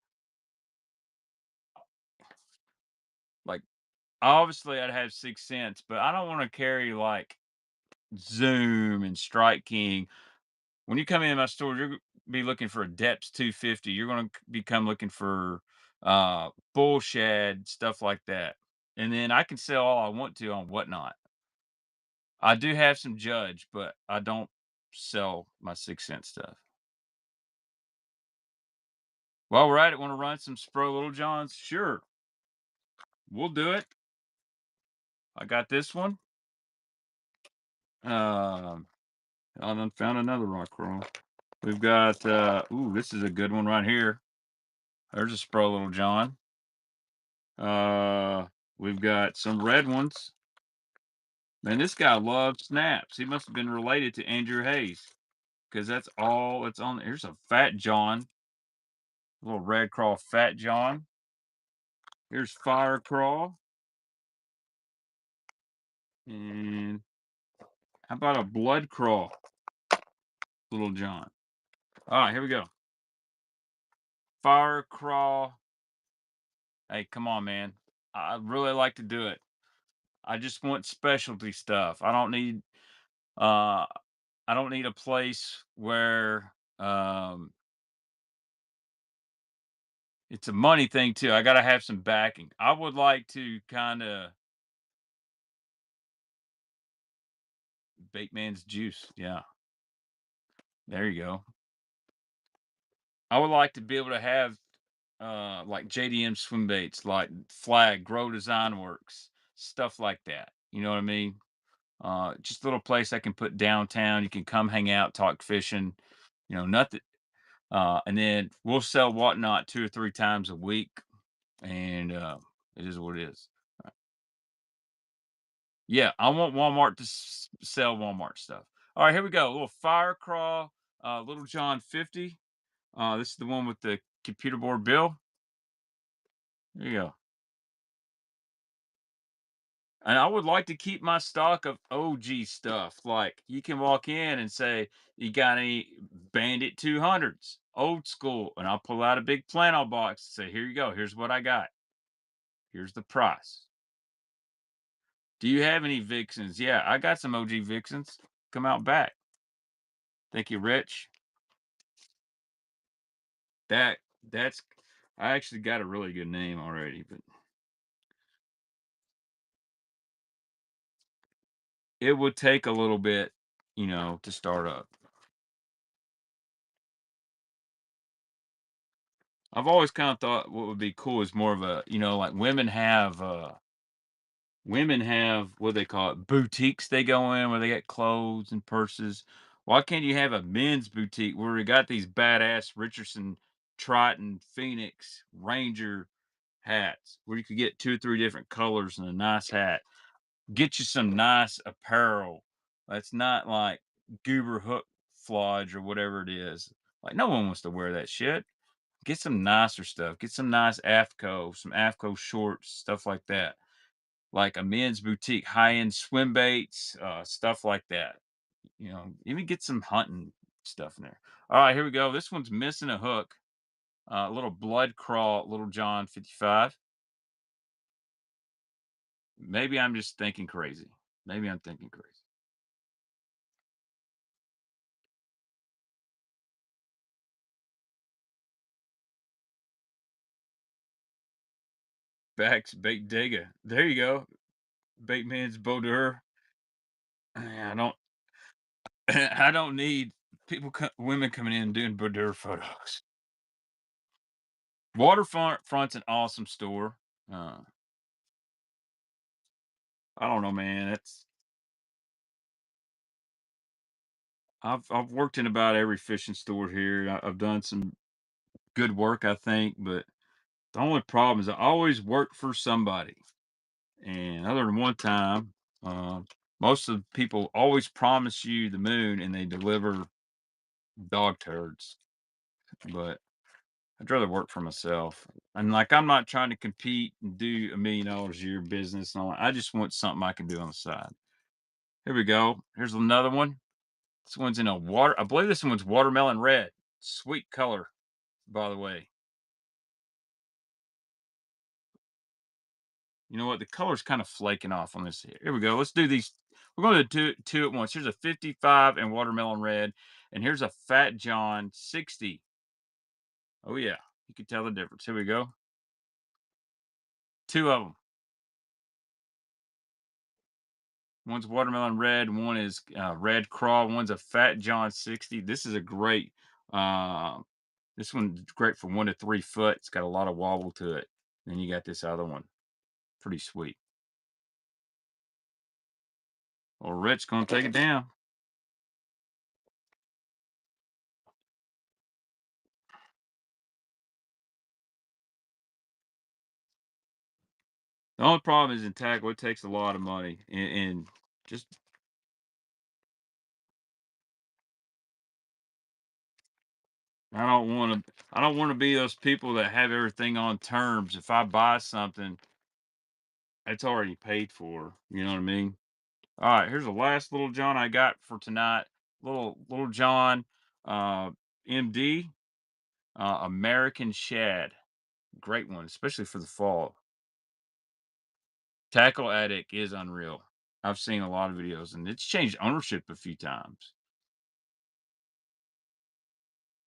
obviously I'd have 6 cents, but I don't want to carry like Zoom and Strike King. When you come in my store, you're be looking for a Depths 250. You're gonna become looking for bull shad, stuff like that. And then I can sell all I want to on whatnot. I do have some Judge, but I don't sell my 6 cent stuff. While we're at it, want to run some Spro Little Johns? Sure, we'll do it. I got this one. Um, I done found another rock crawl. We've got, ooh, this is a good one right here. There's a Spro Little John. Uh, we've got some red ones. Man, this guy loves snaps. He must have been related to Andrew Hayes because that's all it's on. Here's a Fat John, a little red crawl Fat John. Here's Fire Crawl. And how about a Blood Crawl, Little John? All right, here we go. Fire Crawl. Hey, come on, man. I really like to do it. I just want specialty stuff. Uh I don't need a place where it's a money thing too. I gotta have some backing. I would like to kinda Baitman's juice. Yeah. There you go. I would like to be able to have like JDM swim baits, like Flag, Grow Design Works, stuff like that. You know what I mean? Just a little place I can put downtown. You can come hang out, talk fishing, nothing. And then we'll sell whatnot 2 or 3 times a week, and it is what it is. Yeah, I want Walmart to sell Walmart stuff. All right, here we go. A little Fire Crawl, Little John 50. This is the one with the computer board bill. There you go. And I would like to keep my stock of OG stuff. Like you can walk in and say, "You got any Bandit 200s, old school?" And I'll pull out a big flannel box and say, "Here you go. Here's what I got. Here's the price." Do you have any Vixens? Yeah, I got some OG Vixens. Come out back. Thank you, Rich. That that's I actually got a really good name already, but it would take a little bit, to start up. I've always kind of thought what would be cool is more of a, like women have what they call it, boutiques they go in where they get clothes and purses. Why can't you have a men's boutique where we got these badass Richardson, Triton, Phoenix, Ranger hats where you could get 2 or 3 different colors and a nice hat? Get you some nice apparel. That's not like goober hook flodge or whatever it is. Like no one wants to wear that shit. Get some nicer stuff. Get some nice some AFCO shorts, stuff like that. Like a men's boutique, high-end swim baits, stuff like that. Even get some hunting stuff in there. All right, here we go. This one's missing a hook. A little blood crawl, Little John 55. Maybe I'm just thinking crazy. Maybe I'm thinking crazy. Backs bait Dega. There you go. Baitman's Boudur. I don't I don't need women coming in and doing boudoir photos. Waterfront's an awesome store. Uh, I don't know, man. I've worked in about every fishing store here. I've done some good work, I think, but the only problem is I always work for somebody. And other than one time, most of the people always promise you the moon and they deliver dog turds. But I'd rather work for myself. And like I'm not trying to compete and do $1 million a year business and all that. I just want something I can do on the side. Here we go. Here's another one. This one's in a water. I believe this one's watermelon red. Sweet color, by the way. You know what? The color's kind of flaking off on this. Here we go. Let's do these. We're going to do two at once. Here's a 55 and watermelon red. And here's a Fat John 60. Oh, yeah. You can tell the difference. Here we go. Two of them. One's watermelon red. One is red crawl. One's a Fat John 60. This is a great This one's great for 1 to 3 foot. It's got a lot of wobble to it. Then you got this other one. Pretty sweet. Well, Rich gonna take it down. The only problem is in tackle, it takes a lot of money, and just I don't want to be those people that have everything on terms. If I buy something, it's already paid for. You know what I mean? All right, here's the last little John I got for tonight. Little John, uh, MD, American Shad. Great one, especially for the fall. Tackle Addict is unreal. I've seen a lot of videos, and it's changed ownership a few times.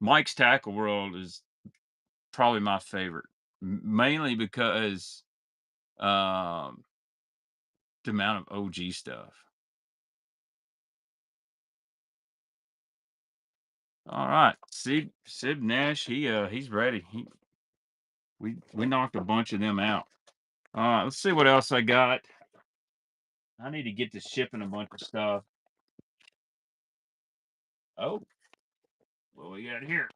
Mike's Tackle World is probably my favorite, mainly because um, the amount of OG stuff. All right, Sib Nash, he's ready. We knocked a bunch of them out. All right, let's see what else I got. I need to get to shipping a bunch of stuff. Oh, what we got here?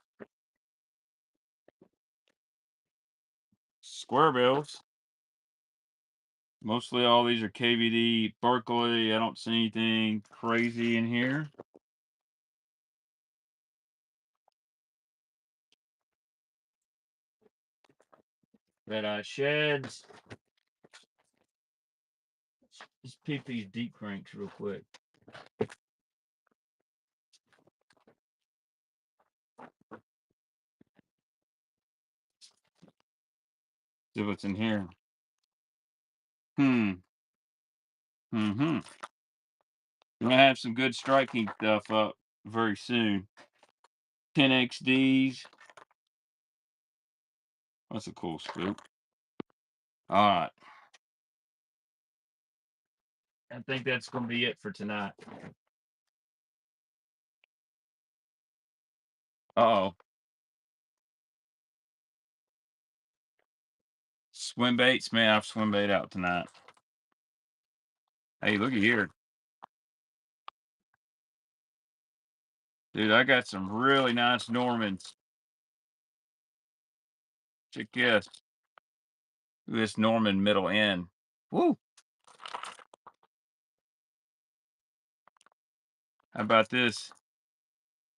Square bills. Mostly all these are KVD, Berkeley. I don't see anything crazy in here. Red Eye Sheds. Let's peep these deep cranks real quick. See what's in here. Mm-hmm. We're gonna have some good striking stuff up very soon. 10XDs. That's a cool scoop. All right. I think that's gonna be it for tonight. Uh-oh. Swimbaits, man, I've swimbait out tonight. Hey, look at here. Dude, I got some really nice Normans. Check this. Look at this Norman middle end. Woo! How about this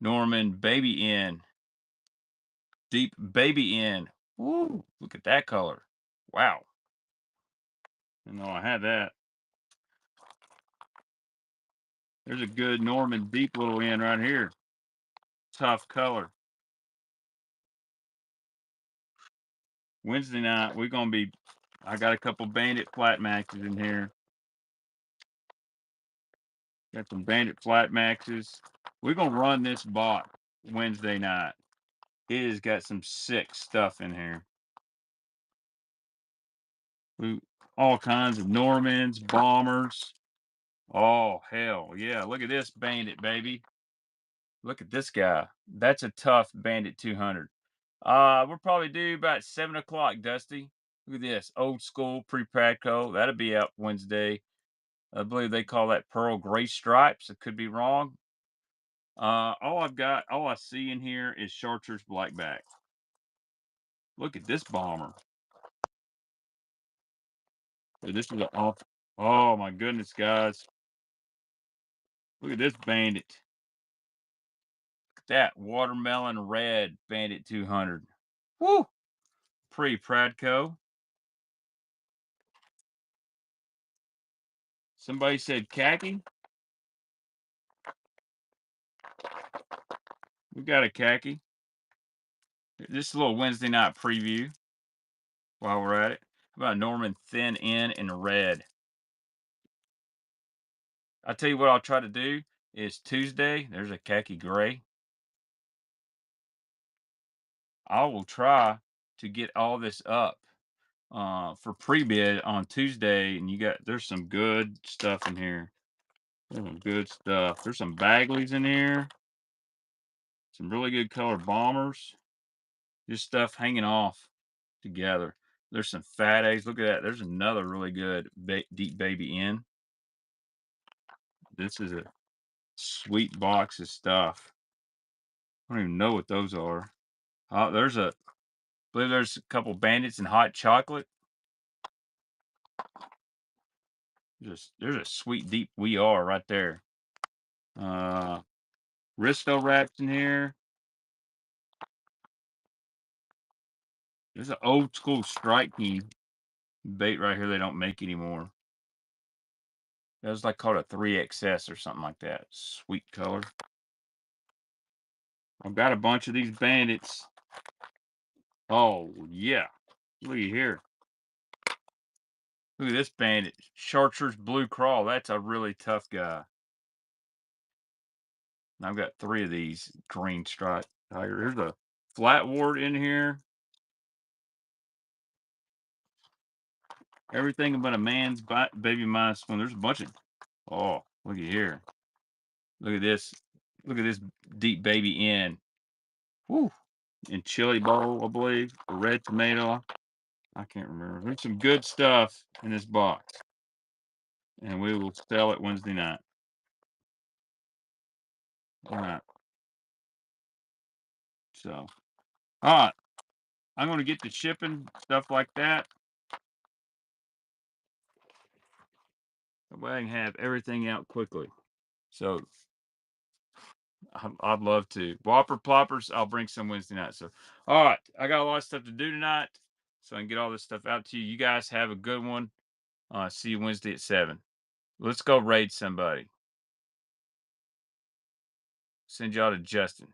Norman baby end? Deep baby end. Woo! Look at that color. Wow. Didn't know I had that. There's a good Norman deep little end right here. Tough color. Wednesday night, we're gonna be. I got a couple Bandit flat maxes in here. Got some Bandit flat maxes. We're gonna run this bot Wednesday night. It has got some sick stuff in here. All kinds of Normans, bombers. Oh hell yeah! Look at this Bandit, baby. Look at this guy. That's a tough Bandit 200. We're probably due about 7 o'clock, Dusty. Look at this. Old school pre-Pradco. That'll be out Wednesday. I believe they call that pearl gray stripes. I could be wrong. All I see in here is Chartreuse blackback. Look at this bomber. Dude, this is an off. Oh my goodness, guys. Look at this Bandit. That watermelon red Bandit 200. Woo! Pre-Pradco. Somebody said khaki. We got a khaki. This is a little Wednesday night preview while we're at it. How about Norman thin end in red? I'll tell you what I'll try to do is Tuesday. There's a khaki gray. I will try to get all this up for pre-bid on Tuesday, and there's some good stuff in here. There's some good stuff. There's some Bagleys in here. Some really good color bombers. Just stuff hanging off together. There's some fat eggs. Look at that. There's another really good deep baby in. This is a sweet box of stuff. I don't even know what those are. Oh, I believe there's a couple bandits and hot chocolate. There's a sweet deep we are right there. Risto wraps in here. There's an old school Strike King bait right here they don't make anymore. That was like called a 3XS or something like that. Sweet color. I've got a bunch of these bandits. Oh, yeah. Look at here. Look at this bandit. Chartreuse Blue Crawl. That's a really tough guy. And I've got 3 of these green stripe tiger. There's a flatwort in here. Everything but a man's baby minus one. There's a bunch of. Oh, look at here. Look at this. Look at this deep baby in. Woo. In chili bowl, I believe. A red tomato. I can't remember. There's some good stuff in this box. And we will sell it Wednesday night. All right. So, all right. I'm going to get to shipping, stuff like that. That way I can have everything out quickly. So, I'd love to. Whopper ploppers, I'll bring some Wednesday night. So, all right. I got a lot of stuff to do tonight. So I can get all this stuff out to you. You guys have a good one. See you Wednesday at 7. Let's go raid somebody. Send y'all to Justin.